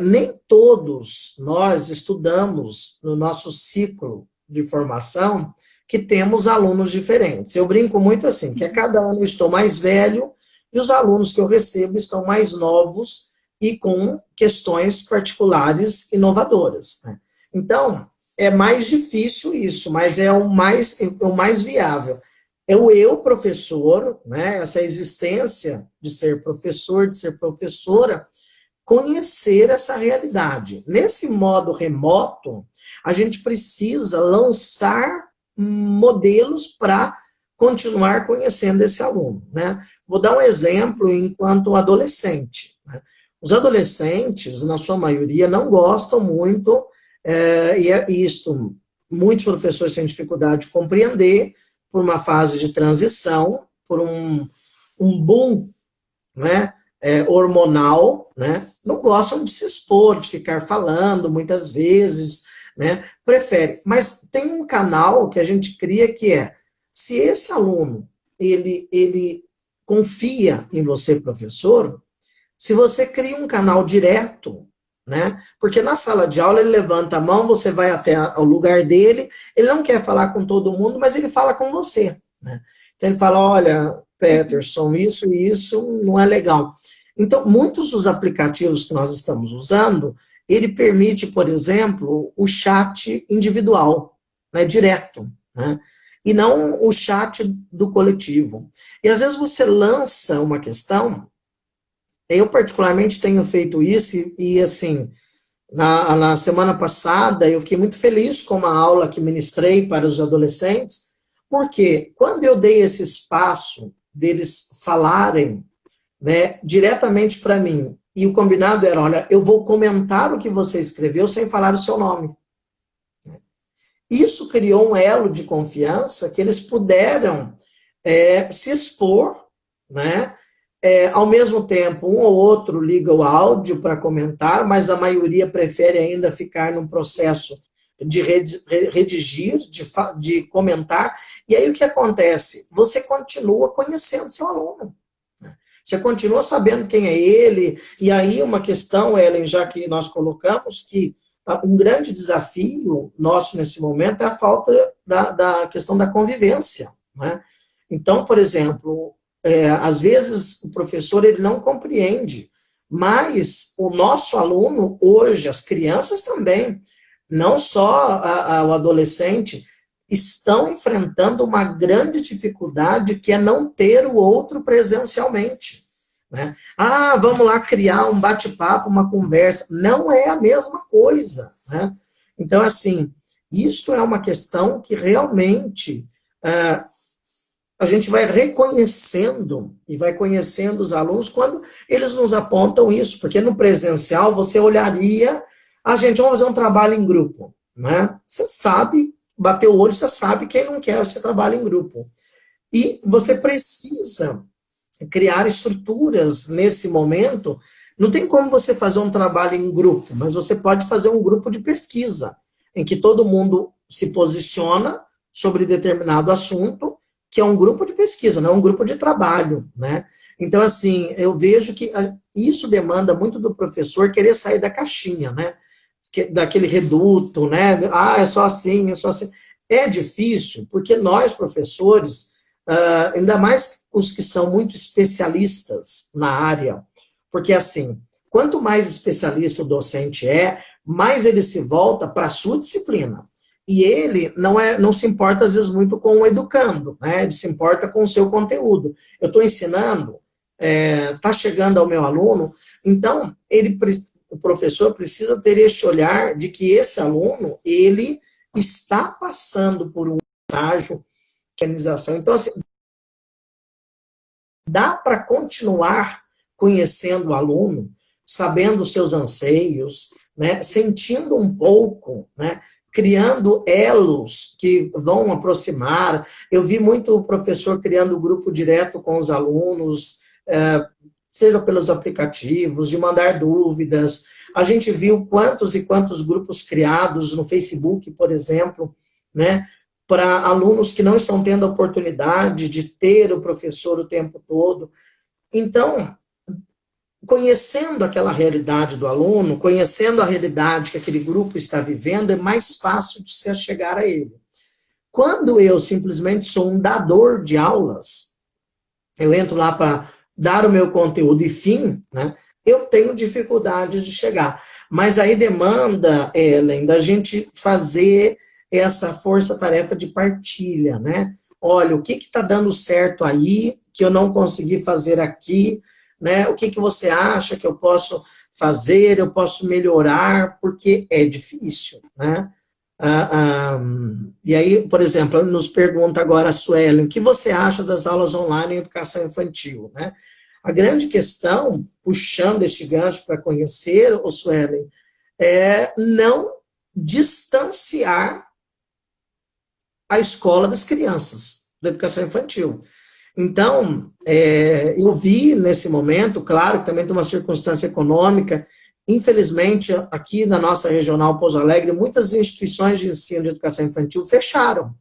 Nem todos nós estudamos no nosso ciclo de formação que temos alunos diferentes. Eu brinco muito assim, que a cada ano eu estou mais velho e os alunos que eu recebo estão mais novos e com questões particulares inovadoras, né? Então, é mais difícil isso, mas é o mais viável. É o eu, professor, né, essa existência de ser professor, de ser professora, conhecer essa realidade. Nesse modo remoto, a gente precisa lançar modelos para continuar conhecendo esse aluno, né? Vou dar um exemplo enquanto adolescente, né? Os adolescentes, na sua maioria, não gostam muito, e é isto, muitos professores têm dificuldade de compreender, por uma fase de transição, por um boom, né, hormonal, né, não gostam de se expor, de ficar falando muitas vezes, né, prefere. Mas tem um canal que a gente cria que é Se esse aluno, ele confia em você, professor, se você cria um canal direto, né? Porque na sala de aula ele levanta a mão, você vai até o lugar dele, ele não quer falar com todo mundo, mas ele fala com você, né? Então ele fala, olha, Peterson, isso e isso não é legal. Então, muitos dos aplicativos que nós estamos usando, ele permite, por exemplo, o chat individual, né, direto, né? E não o chat do coletivo. E às vezes você lança uma questão, eu particularmente tenho feito isso, e assim, na semana passada eu fiquei muito feliz com uma aula que ministrei para os adolescentes, porque quando eu dei esse espaço deles falarem, né, diretamente para mim, e o combinado era, olha, eu vou comentar o que você escreveu sem falar o seu nome. Isso criou um elo de confiança que eles puderam se expor, né? Ao mesmo tempo, um ou outro liga o áudio para comentar, mas a maioria prefere ainda ficar num processo de redigir, de comentar. E aí o que acontece? Você continua conhecendo seu aluno. Você continua sabendo quem é ele. E aí uma questão, Ellen, já que nós colocamos, que um grande desafio nosso nesse momento é a falta da questão da convivência, né? Então, por exemplo, às vezes o professor ele não compreende, mas o nosso aluno hoje, as crianças também, não só o adolescente, estão enfrentando uma grande dificuldade que é não ter o outro presencialmente, né? Ah, vamos lá criar um bate-papo, uma conversa. Não é a mesma coisa, né? Então, assim, isso é uma questão que realmente a gente vai reconhecendo e vai conhecendo os alunos quando eles nos apontam isso, porque no presencial você olharia, gente, vamos fazer um trabalho em grupo, né? Você sabe, bater o olho, você sabe quem não quer você trabalha em grupo. E você precisa criar estruturas nesse momento. Não tem como você fazer um trabalho em grupo, mas você pode fazer um grupo de pesquisa, em que todo mundo se posiciona sobre determinado assunto, que é um grupo de pesquisa, não é um grupo de trabalho, né? Então, assim, eu vejo que isso demanda muito do professor querer sair da caixinha, né? Daquele reduto, né? Ah, é só assim, é só assim. É difícil, porque nós, professores, ainda mais os que são muito especialistas na área, porque assim, quanto mais especialista o docente mais ele se volta para a sua disciplina. E ele não se importa, às vezes, muito com o educando, né? Ele se importa com o seu conteúdo. Eu estou ensinando, está chegando ao meu aluno, então o professor precisa ter esse olhar de que esse aluno, ele está passando por um estágio de organização. Então, assim, dá para continuar conhecendo o aluno, sabendo os seus anseios, né, sentindo um pouco, né, criando elos que vão aproximar. Eu vi muito o professor criando grupo direto com os alunos, seja pelos aplicativos, de mandar dúvidas. A gente viu quantos e quantos grupos criados no Facebook, por exemplo, né, para alunos que não estão tendo a oportunidade de ter o professor o tempo todo. Então, conhecendo aquela realidade do aluno, conhecendo a realidade que aquele grupo está vivendo, é mais fácil de se chegar a ele. Quando eu simplesmente sou um dador de aulas, eu entro lá para dar o meu conteúdo e fim, né, eu tenho dificuldade de chegar. Mas aí demanda, Ellen, da gente fazer essa força-tarefa de partilha, né? Olha, o que está dando certo aí, que eu não consegui fazer aqui, né? O que você acha que eu posso fazer, eu posso melhorar, porque é difícil, né? E aí, por exemplo, nos pergunta agora a Suelen, o que você acha das aulas online em educação infantil, né? A grande questão, puxando este gancho para conhecer, o Suelen, é não distanciar a escola das crianças, da educação infantil. Então, eu vi nesse momento, claro, que também tem uma circunstância econômica, infelizmente, aqui na nossa regional Pouso Alegre, muitas instituições de ensino de educação infantil fecharam,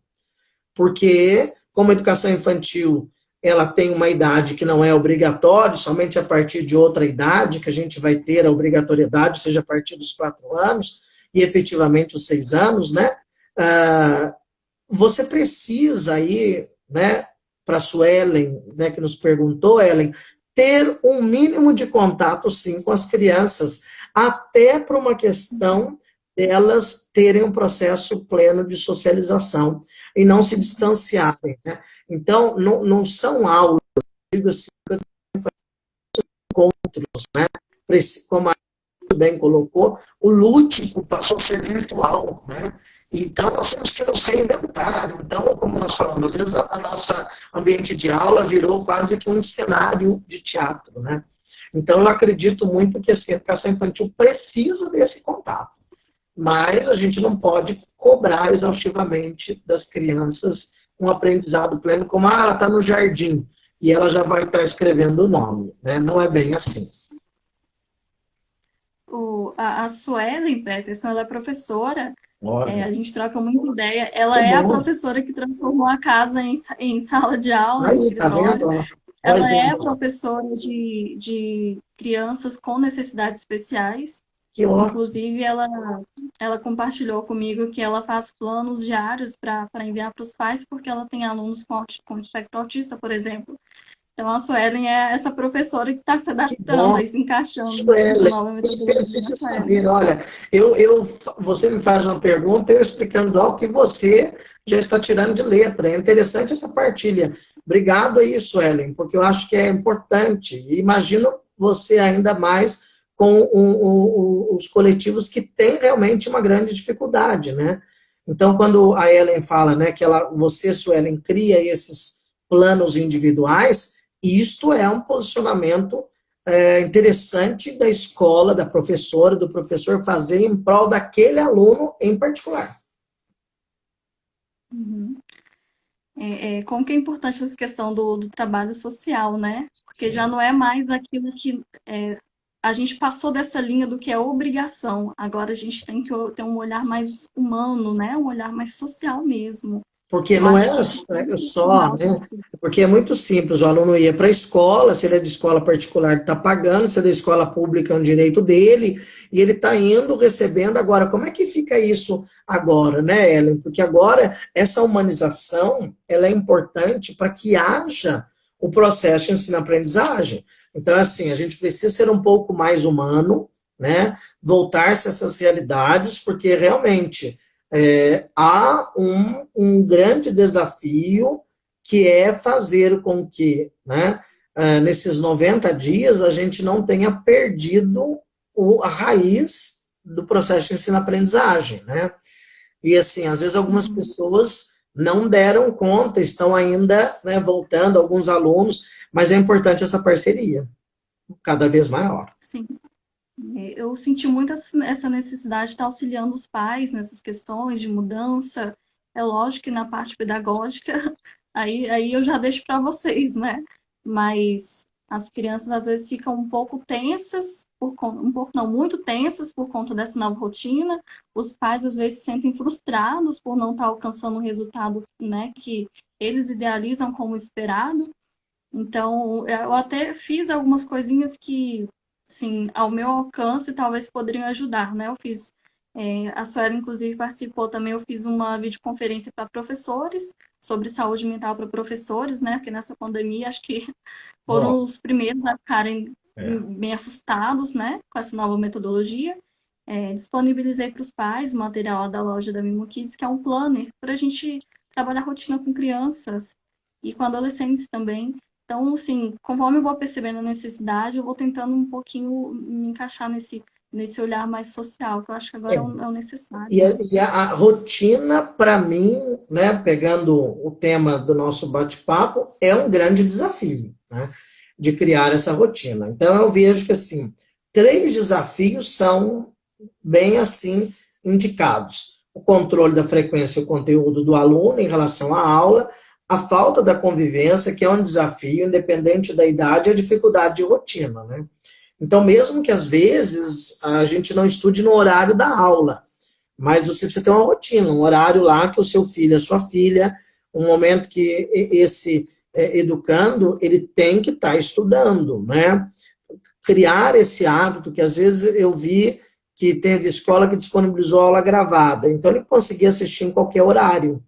porque como a educação infantil, ela tem uma idade que não é obrigatória, somente a partir de outra idade que a gente vai ter a obrigatoriedade, seja a partir dos 4 anos, e efetivamente os 6 anos, né? Você precisa aí, né, para a Suelen, né, que nos perguntou, Ellen, ter um mínimo de contato, sim, com as crianças, até para uma questão delas terem um processo pleno de socialização e não se distanciarem, né? Então, não são aulas, digo assim, encontros, né? Como a muito bem colocou, o lúdico passou a ser virtual, né? Então, nós temos que nos reinventar. Então, como nós falamos, às vezes a nossa ambiente de aula virou quase que um cenário de teatro, né? Então, eu acredito muito que assim, a educação infantil precisa desse contato, mas a gente não pode cobrar exaustivamente das crianças um aprendizado pleno, como ela está no jardim e ela já vai estar escrevendo o nome, né? Não é bem assim. A Suelen Peterson, ela é professora, Olha, a gente troca muita ideia. Ela que é a bom. professora que transformou a casa em sala de aula, em Aí, tá escritório. vendo? Olha Ela que é legal. professora de crianças com necessidades especiais. Que ótimo. Inclusive, ela compartilhou comigo que ela faz planos diários para enviar para os pais, porque ela tem alunos com espectro autista, por exemplo. Então, a Suelen é essa professora que está se Que adaptando bom. e se encaixando nessa Suelen, nova eu metodologia, né, preciso Suelen? saber, olha, você me faz uma pergunta, eu explicando algo que você já está tirando de letra. É interessante essa partilha. Obrigado aí, Suelen, porque eu acho que é importante. E imagino você ainda mais com os coletivos que têm realmente uma grande dificuldade, né? Então, quando a Ellen fala, né, que você, Suelen, cria esses planos individuais, isto é um posicionamento interessante da escola, da professora, do professor fazer em prol daquele aluno em particular. Uhum. Como que é importante essa questão do trabalho social, né? Porque já Sim. não é mais aquilo que a gente passou dessa linha do que é obrigação. Agora a gente tem que ter um olhar mais humano, né? Um olhar mais social mesmo. Porque Eu não acho que isso é todo só, profissional né? tem que ter. Porque é muito simples, o aluno ia para a escola, se ele é de escola particular, está pagando, se é da escola pública, é um direito dele, e ele está indo, recebendo. Agora, como é que fica isso agora, né, Ellen? Porque agora, essa humanização, ela é importante para que haja o processo de ensino-aprendizagem. Então, assim, a gente precisa ser um pouco mais humano, né? Voltar-se a essas realidades, porque realmente há um grande desafio que é fazer com que, né, nesses 90 dias, a gente não tenha perdido a raiz do processo de ensino-aprendizagem, né? E, assim, às vezes algumas Uhum. pessoas não deram conta, estão ainda, né, voltando, alguns alunos, mas é importante essa parceria, cada vez maior. Sim. Eu senti muito essa necessidade de estar auxiliando os pais nessas questões de mudança. É lógico que na parte pedagógica, aí eu já deixo para vocês, né? Mas as crianças às vezes ficam um pouco tensas, um pouco não, muito tensas por conta dessa nova rotina. Os pais às vezes se sentem frustrados por não estar alcançando o resultado, né, que eles idealizam como esperado. Então, eu até fiz algumas coisinhas que, assim, ao meu alcance, talvez poderiam ajudar, né? Eu fiz, a Suela, inclusive, participou também, eu fiz uma videoconferência para professores, sobre saúde mental para professores, né? Porque nessa pandemia, acho que Ó, foram os primeiros a ficarem é. bem assustados, né? Com essa nova metodologia. Disponibilizei para os pais o material da loja da Mimo Kids, que é um planner, para a gente trabalhar rotina com crianças e com adolescentes também. Então, assim, conforme eu vou percebendo a necessidade, eu vou tentando um pouquinho me encaixar nesse olhar mais social, que eu acho que agora é o necessário, E a, né? e a rotina, para mim, né, pegando o tema do nosso bate-papo, é um grande desafio, né, de criar essa rotina. Então, eu vejo que, assim, 3 desafios são bem, assim, indicados. O controle da frequência e o conteúdo do aluno em relação à aula, a falta da convivência, que é um desafio, independente da idade, e a dificuldade de rotina, né? Então, mesmo que às vezes a gente não estude no horário da aula, mas você precisa ter uma rotina, um horário lá que o seu filho, a sua filha, um momento que esse educando, ele tem que estar estudando, né? Criar esse hábito, que às vezes eu vi que teve escola que disponibilizou aula gravada, então ele conseguia assistir em qualquer horário.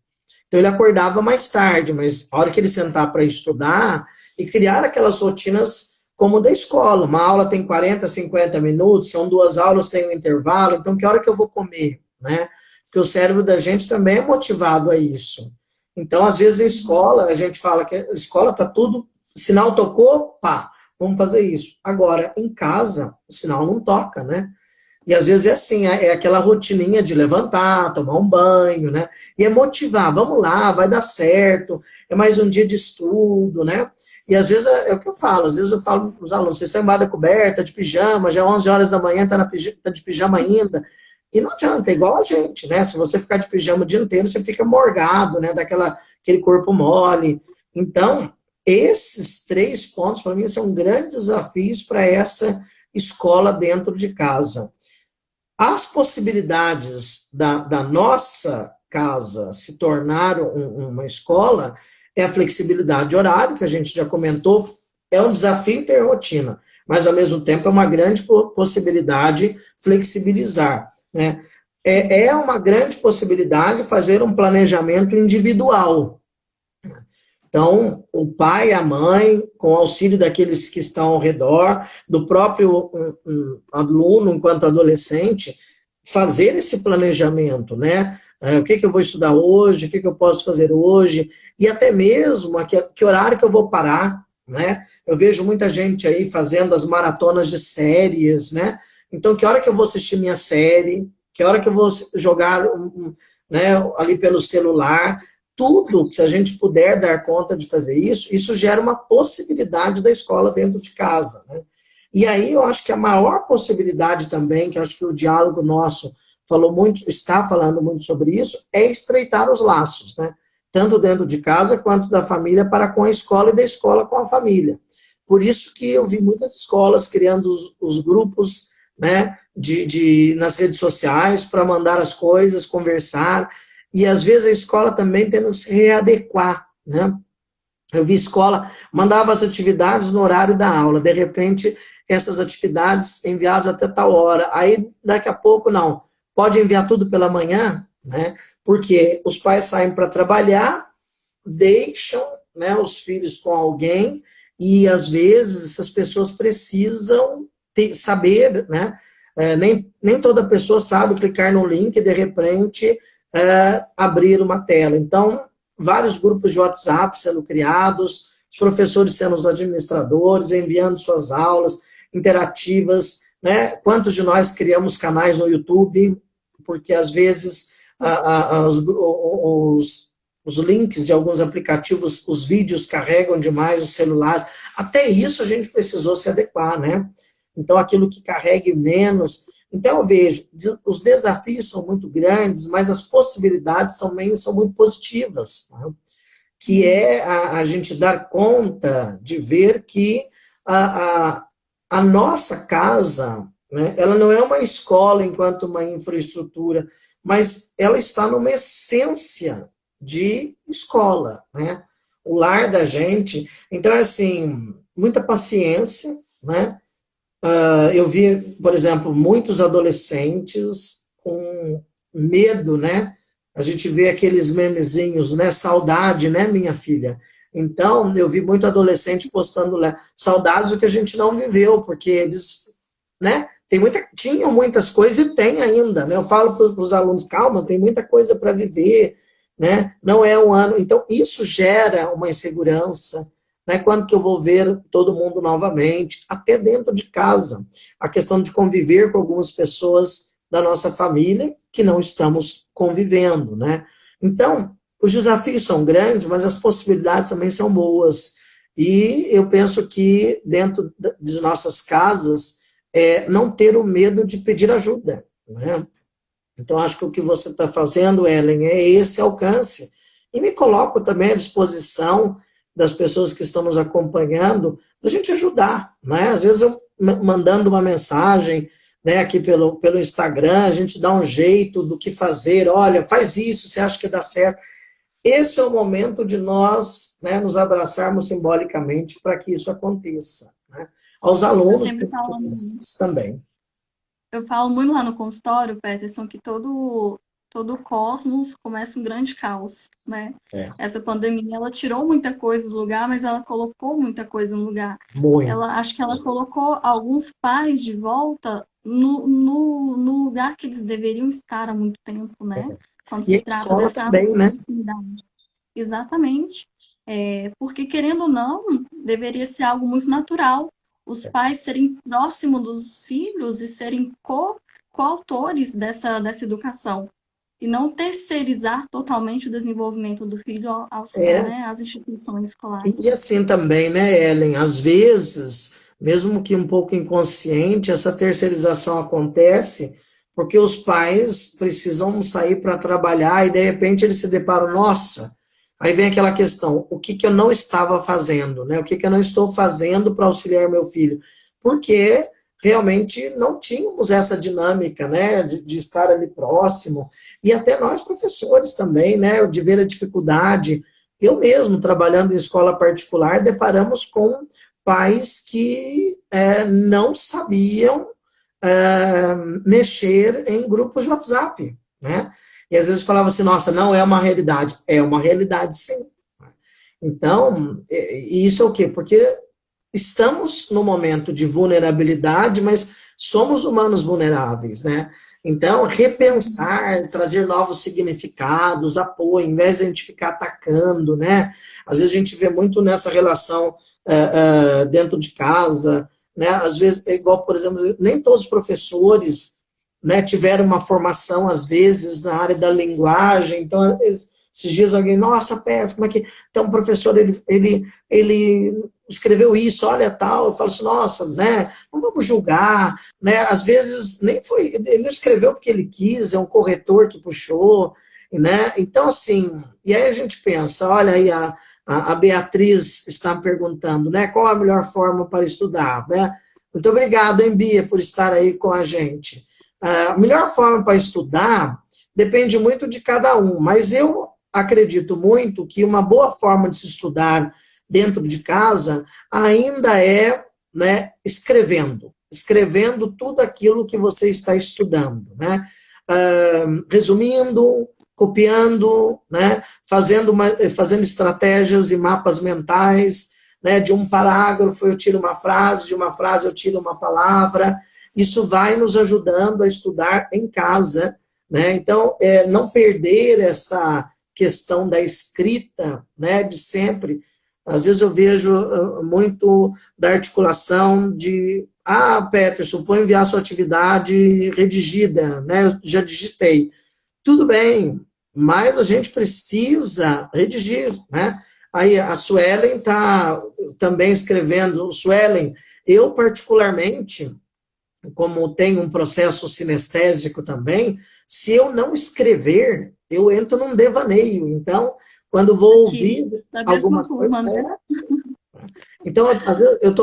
Então ele acordava mais tarde, mas a hora que ele sentar para estudar e criar aquelas rotinas como da escola, uma aula tem 40, 50 minutos, são 2 aulas, tem um intervalo, então que hora que eu vou comer, né? Porque o cérebro da gente também é motivado a isso. Então, às vezes, a escola, a gente fala que a escola está tudo, sinal tocou, pá, vamos fazer isso. Agora, em casa, o sinal não toca, né? E às vezes é assim, é aquela rotininha de levantar, tomar um banho, né? E é motivar, vamos lá, vai dar certo, é mais um dia de estudo, né? E às vezes o que eu falo, às vezes eu falo para os alunos, vocês estão embaixo da coberta, de pijama, já é 11 horas da manhã, tá de pijama ainda. E não adianta, é igual a gente, né? Se você ficar de pijama o dia inteiro, você fica morgado, né? Aquele corpo mole. Então, esses 3 pontos, para mim, são grandes desafios para essa escola dentro de casa. As possibilidades da nossa casa se tornar uma escola é a flexibilidade de horário, que a gente já comentou, é um desafio ter rotina, mas ao mesmo tempo é uma grande possibilidade flexibilizar, né? É uma grande possibilidade fazer um planejamento individual. Então, o pai, a mãe, com o auxílio daqueles que estão ao redor, do próprio aluno enquanto adolescente, fazer esse planejamento, né? O que eu vou estudar hoje, o que eu posso fazer hoje, e até mesmo que horário que eu vou parar, né? Eu vejo muita gente aí fazendo as maratonas de séries, né? Então, que hora que eu vou assistir minha série, que hora que eu vou jogar né, ali pelo celular, tudo que a gente puder dar conta de fazer isso gera uma possibilidade da escola dentro de casa, né? E aí eu acho que a maior possibilidade também, que eu acho que o diálogo nosso está falando muito sobre isso, é estreitar os laços, né? Tanto dentro de casa quanto da família para com a escola e da escola com a família. Por isso que eu vi muitas escolas criando os grupos, né, nas redes sociais para mandar as coisas, conversar, e às vezes a escola também tendo que se readequar, né? Eu vi escola, mandava as atividades no horário da aula, de repente essas atividades enviadas até tal hora, aí daqui a pouco não, pode enviar tudo pela manhã, né? Porque os pais saem para trabalhar, deixam, né, os filhos com alguém, e às vezes essas pessoas precisam saber, né? Nem toda pessoa sabe clicar no link e de repente abrir uma tela. Então, vários grupos de WhatsApp sendo criados, os professores sendo os administradores, enviando suas aulas interativas, né? Quantos de nós criamos canais no YouTube, porque às vezes os links de alguns aplicativos, os vídeos carregam demais os celulares, até isso a gente precisou se adequar, né? Então, aquilo que carregue menos. Então, eu vejo, os desafios são muito grandes, mas as possibilidades também são muito positivas, né? Que é a gente dar conta de ver que a nossa casa, né, ela não é uma escola enquanto uma infraestrutura, mas ela está numa essência de escola, né? O lar da gente. Então, assim, muita paciência, né? Eu vi, por exemplo, muitos adolescentes com medo, né? A gente vê aqueles memezinhos, né? Saudade, né, minha filha? Então, eu vi muito adolescente postando lá, saudades do que a gente não viveu, porque eles, né? Tinham muitas coisas e tem ainda, né? Eu falo para os alunos, calma, tem muita coisa para viver, né? Não é um ano. Então, isso gera uma insegurança, né? Quando que eu vou ver todo mundo novamente, até dentro de casa. A questão de conviver com algumas pessoas da nossa família que não estamos convivendo, né? Então, os desafios são grandes, mas as possibilidades também são boas. E eu penso que dentro de nossas casas, não ter o medo de pedir ajuda, né? Então, acho que o que você está fazendo, Ellen, é esse alcance. E me coloco também à disposição das pessoas que estão nos acompanhando, da gente ajudar, né? Às vezes eu mandando uma mensagem, né, aqui pelo Instagram, a gente dá um jeito do que fazer, olha, faz isso, você acha que dá certo? esse é o momento de nós, né, nos abraçarmos simbolicamente para que isso aconteça, né? Aos Eu alunos sempre falo, também. eu falo muito lá no consultório, Peterson, que todo o cosmos começa um grande caos, né? É, Essa pandemia, ela tirou muita coisa do lugar, mas ela colocou muita coisa no lugar. muito. Acho que ela colocou alguns pais de volta no lugar que eles deveriam estar há muito tempo, né? Quando E a se trata escola dessa também, né? proximidade. Exatamente. Porque, querendo ou não, deveria ser algo muito natural os pais serem próximos dos filhos e serem coautores dessa educação. E não terceirizar totalmente o desenvolvimento do filho É, né, às instituições e escolares. assim também, né, Ellen? Às vezes, mesmo que um pouco inconsciente, essa terceirização acontece porque os pais precisam sair para trabalhar e de repente eles se deparam, nossa, aí vem aquela questão, o que que eu não estava fazendo, né? O que que eu não estou fazendo para auxiliar meu filho? Porque realmente não tínhamos essa dinâmica, né, de estar ali próximo, e até nós professores também, né, de ver a dificuldade. Eu mesmo, trabalhando em escola particular, deparamos com pais que não sabiam é, mexer em grupos de WhatsApp, né? E às vezes falava assim, nossa, não é uma realidade. É uma realidade, sim. Então, isso é o quê? Porque estamos no momento de vulnerabilidade, mas somos humanos vulneráveis, né? Então, repensar, trazer novos significados, apoio, em vez de a gente ficar atacando, né? Às vezes a gente vê muito nessa relação dentro de casa, né? Às vezes, é igual, por exemplo, nem todos os professores, né, tiveram uma formação, às vezes, na área da linguagem, então, esses dias alguém, nossa, Pés, como é que... Então, o professor, ele escreveu isso, olha tal, eu falo assim, nossa, né, não vamos julgar, né, às vezes nem foi, ele não escreveu porque ele quis, é um corretor que puxou, né, então assim, e aí a gente pensa, olha aí a Beatriz está perguntando, né, qual a melhor forma para estudar, né, muito obrigado, hein, Bia, por estar aí com a gente. A melhor forma para estudar depende muito de cada um, mas eu acredito muito que uma boa forma de se estudar dentro de casa ainda é, né, escrevendo tudo aquilo que você está estudando, né? Resumindo, copiando, né? Fazendo estratégias e mapas mentais, né? De um parágrafo eu tiro uma frase, de uma frase eu tiro uma palavra. Isso vai nos ajudando a estudar em casa, né? Então, não perder essa questão da escrita, né? De sempre. Às vezes eu vejo muito da articulação de, Peterson, vou enviar sua atividade redigida, né? Eu já digitei. Tudo bem, mas a gente precisa redigir, né? Aí a Suelen está também escrevendo. Suelen, eu particularmente, como tenho um processo sinestésico também, se eu não escrever, eu entro num devaneio. Então, quando vou Aqui, ouvir da mesma alguma coisa, turma, né? então,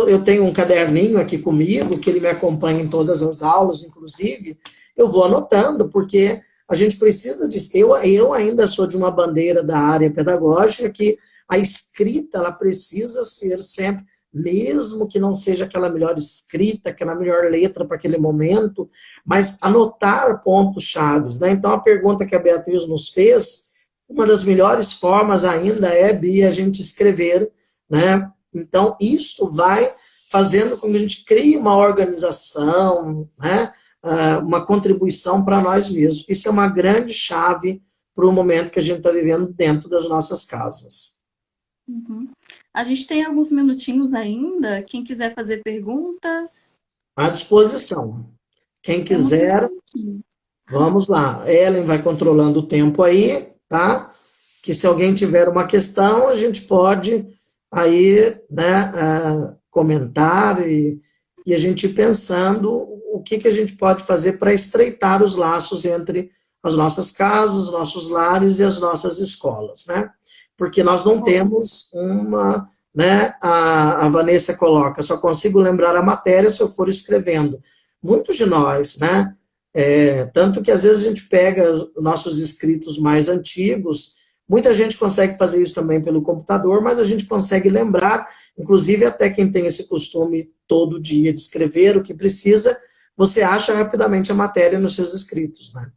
eu tenho um caderninho aqui comigo, que ele me acompanha em todas as aulas, inclusive, eu vou anotando, porque a gente precisa de... Eu ainda sou de uma bandeira da área pedagógica, que a escrita, ela precisa ser sempre, mesmo que não seja aquela melhor escrita, aquela melhor letra para aquele momento, mas anotar pontos chaves, né? Então, a pergunta que a Beatriz nos fez, uma das melhores formas ainda é, Bia, a gente escrever, né? Então, isso vai fazendo com que a gente crie uma organização, né? Uma contribuição para nós mesmos. Isso é uma grande chave para o momento que a gente está vivendo dentro das nossas casas. Uhum. A gente tem alguns minutinhos ainda. Quem quiser fazer perguntas, À disposição. Quem temos 5 quiser, minutinhos. vamos lá. Ellen vai controlando o tempo aí, tá? Que se alguém tiver uma questão, a gente pode aí, né, comentar e a gente ir pensando o que, que a gente pode fazer para estreitar os laços entre as nossas casas, os nossos lares e as nossas escolas, né? Porque nós não Ótimo. temos uma, né, a Vanessa coloca, só consigo lembrar a matéria se eu for escrevendo. Muitos de nós, né? Tanto que às vezes a gente pega os nossos escritos mais antigos, Muita gente consegue fazer isso também pelo computador, mas a gente consegue lembrar, inclusive até quem tem esse costume todo dia de escrever o que precisa, você acha rapidamente a matéria nos seus escritos, né?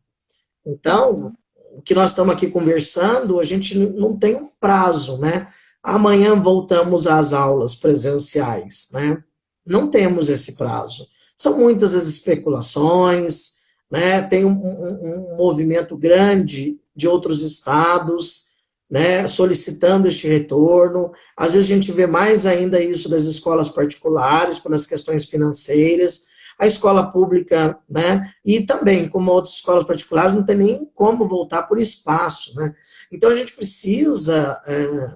Então, Uhum. o que nós estamos aqui conversando, a gente não tem um prazo, né? Amanhã voltamos às aulas presenciais, né? Não temos esse prazo. São muitas as especulações, né? Tem um movimento grande de outros estados, né? Solicitando este retorno. Às vezes a gente vê mais ainda isso das escolas particulares, pelas questões financeiras. A escola pública, né, e também, como outras escolas particulares, não tem nem como voltar por espaço, né? Então, a gente precisa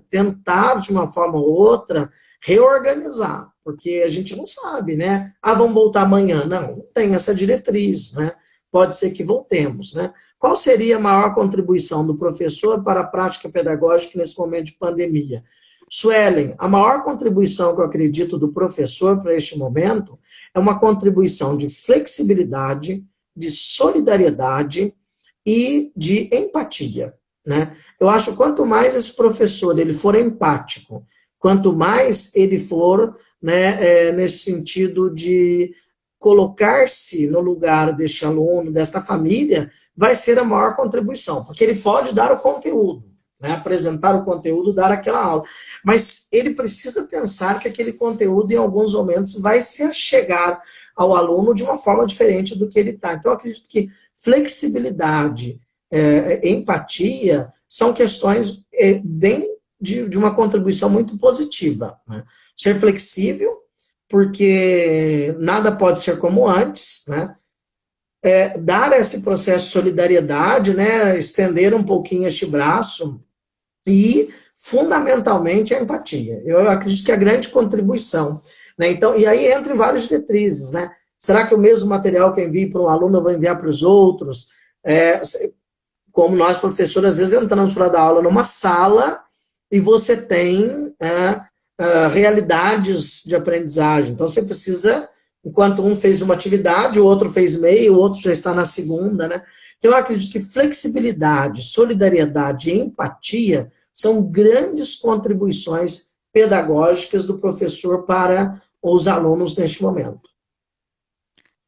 tentar, de uma forma ou outra, reorganizar, porque a gente não sabe, né? Ah, vamos voltar amanhã. Não tem essa diretriz, né? Pode ser que voltemos, né? Qual seria a maior contribuição do professor para a prática pedagógica nesse momento de pandemia? Suelen, a maior contribuição que eu acredito do professor para este momento é uma contribuição de flexibilidade, de solidariedade e de empatia, né? Eu acho que quanto mais esse professor ele for empático, quanto mais ele for, né, nesse sentido de colocar-se no lugar deste aluno, desta família, vai ser a maior contribuição, porque ele pode dar o conteúdo, né, apresentar o conteúdo, dar aquela aula, mas ele precisa pensar que aquele conteúdo, em alguns momentos, vai se achegar ao aluno de uma forma diferente do que ele está. Então, eu acredito que flexibilidade, empatia, são questões bem de uma contribuição muito positiva, né? Ser flexível, porque nada pode ser como antes, né? Dar esse processo de solidariedade, né? Estender um pouquinho este braço e, fundamentalmente, a empatia. Eu acredito que é a grande contribuição, né? Então, e aí entra em várias diretrizes, né? Será que o mesmo material que eu envio para um aluno eu vou enviar para os outros? Como nós, professores, às vezes entramos para dar aula numa sala e você tem realidades de aprendizagem. Então, você precisa, enquanto um fez uma atividade, o outro fez meia, o outro já está na segunda, né? Então, eu acredito que flexibilidade, solidariedade e empatia são grandes contribuições pedagógicas do professor para os alunos neste momento.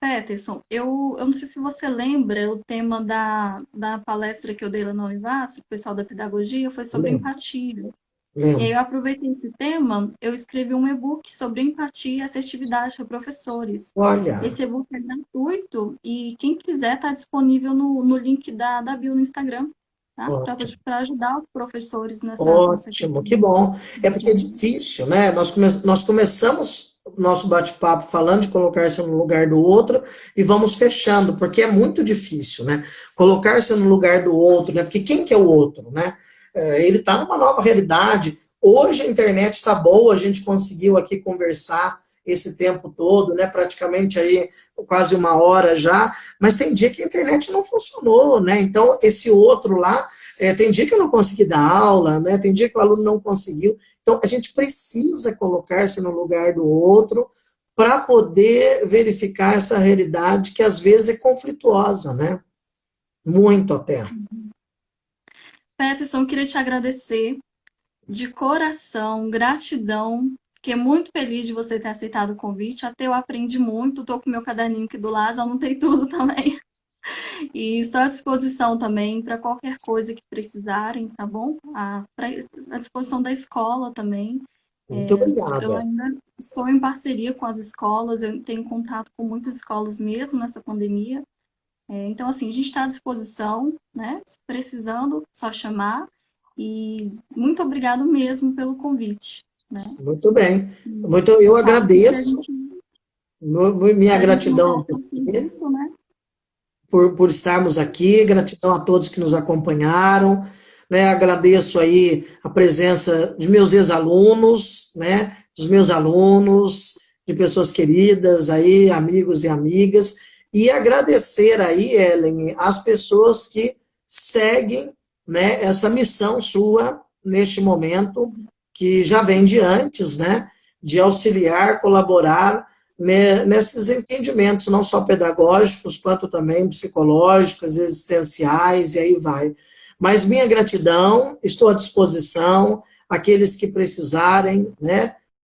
Peterson, eu não sei se você lembra, o tema da palestra que eu dei lá na Univasf, o pessoal da pedagogia, foi sobre Lembro, empatia. E aí lembro. eu aproveitei esse tema, eu escrevi um e-book sobre empatia e assertividade para professores. Olha, Esse e-book é gratuito e quem quiser está disponível no link da bio no Instagram, tá? ótimo. Para ajudar os professores nessa Ótimo, questão. que bom. É porque é difícil, né? Nós começamos o nosso bate-papo falando de colocar-se no lugar do outro e vamos fechando, porque é muito difícil, né? Colocar-se no lugar do outro, né? Porque quem que é o outro, né? Ele está numa nova realidade. Hoje a internet está boa, a gente conseguiu aqui conversar esse tempo todo, né? Praticamente aí quase uma hora já, mas tem dia que a internet não funcionou, né? Então esse outro lá tem dia que eu não consegui dar aula, né? Tem dia que o aluno não conseguiu. Então, a gente precisa colocar-se no lugar do outro para poder verificar essa realidade que às vezes é conflituosa, né? Muito até. Peterson, eu queria te agradecer de coração, gratidão. Fiquei muito feliz de você ter aceitado o convite. Até eu aprendi muito, estou com meu caderninho aqui do lado, anotei tudo também. E estou à disposição também para qualquer coisa que precisarem, tá bom? À disposição da escola também. Muito Eu obrigada. ainda estou em parceria com as escolas, eu tenho contato com muitas escolas mesmo nessa pandemia. Então, assim, a gente está à disposição, né? Se precisando, só chamar. E muito obrigado mesmo pelo convite, né? Muito bem. E Muito, eu eu falo que agradeço. se Minha a gente não gratidão der pelo serviço, né? por estarmos aqui, gratidão a todos que nos acompanharam, né? Agradeço aí a presença de meus ex-alunos, né? Dos meus alunos, de pessoas queridas aí, amigos e amigas, e agradecer aí, Ellen, as pessoas que seguem, né, essa missão sua neste momento, que já vem de antes, né? De auxiliar, colaborar né, nesses entendimentos, não só pedagógicos, quanto também psicológicos, existenciais, e aí vai. Mas minha gratidão, estou à disposição, aqueles que precisarem, né?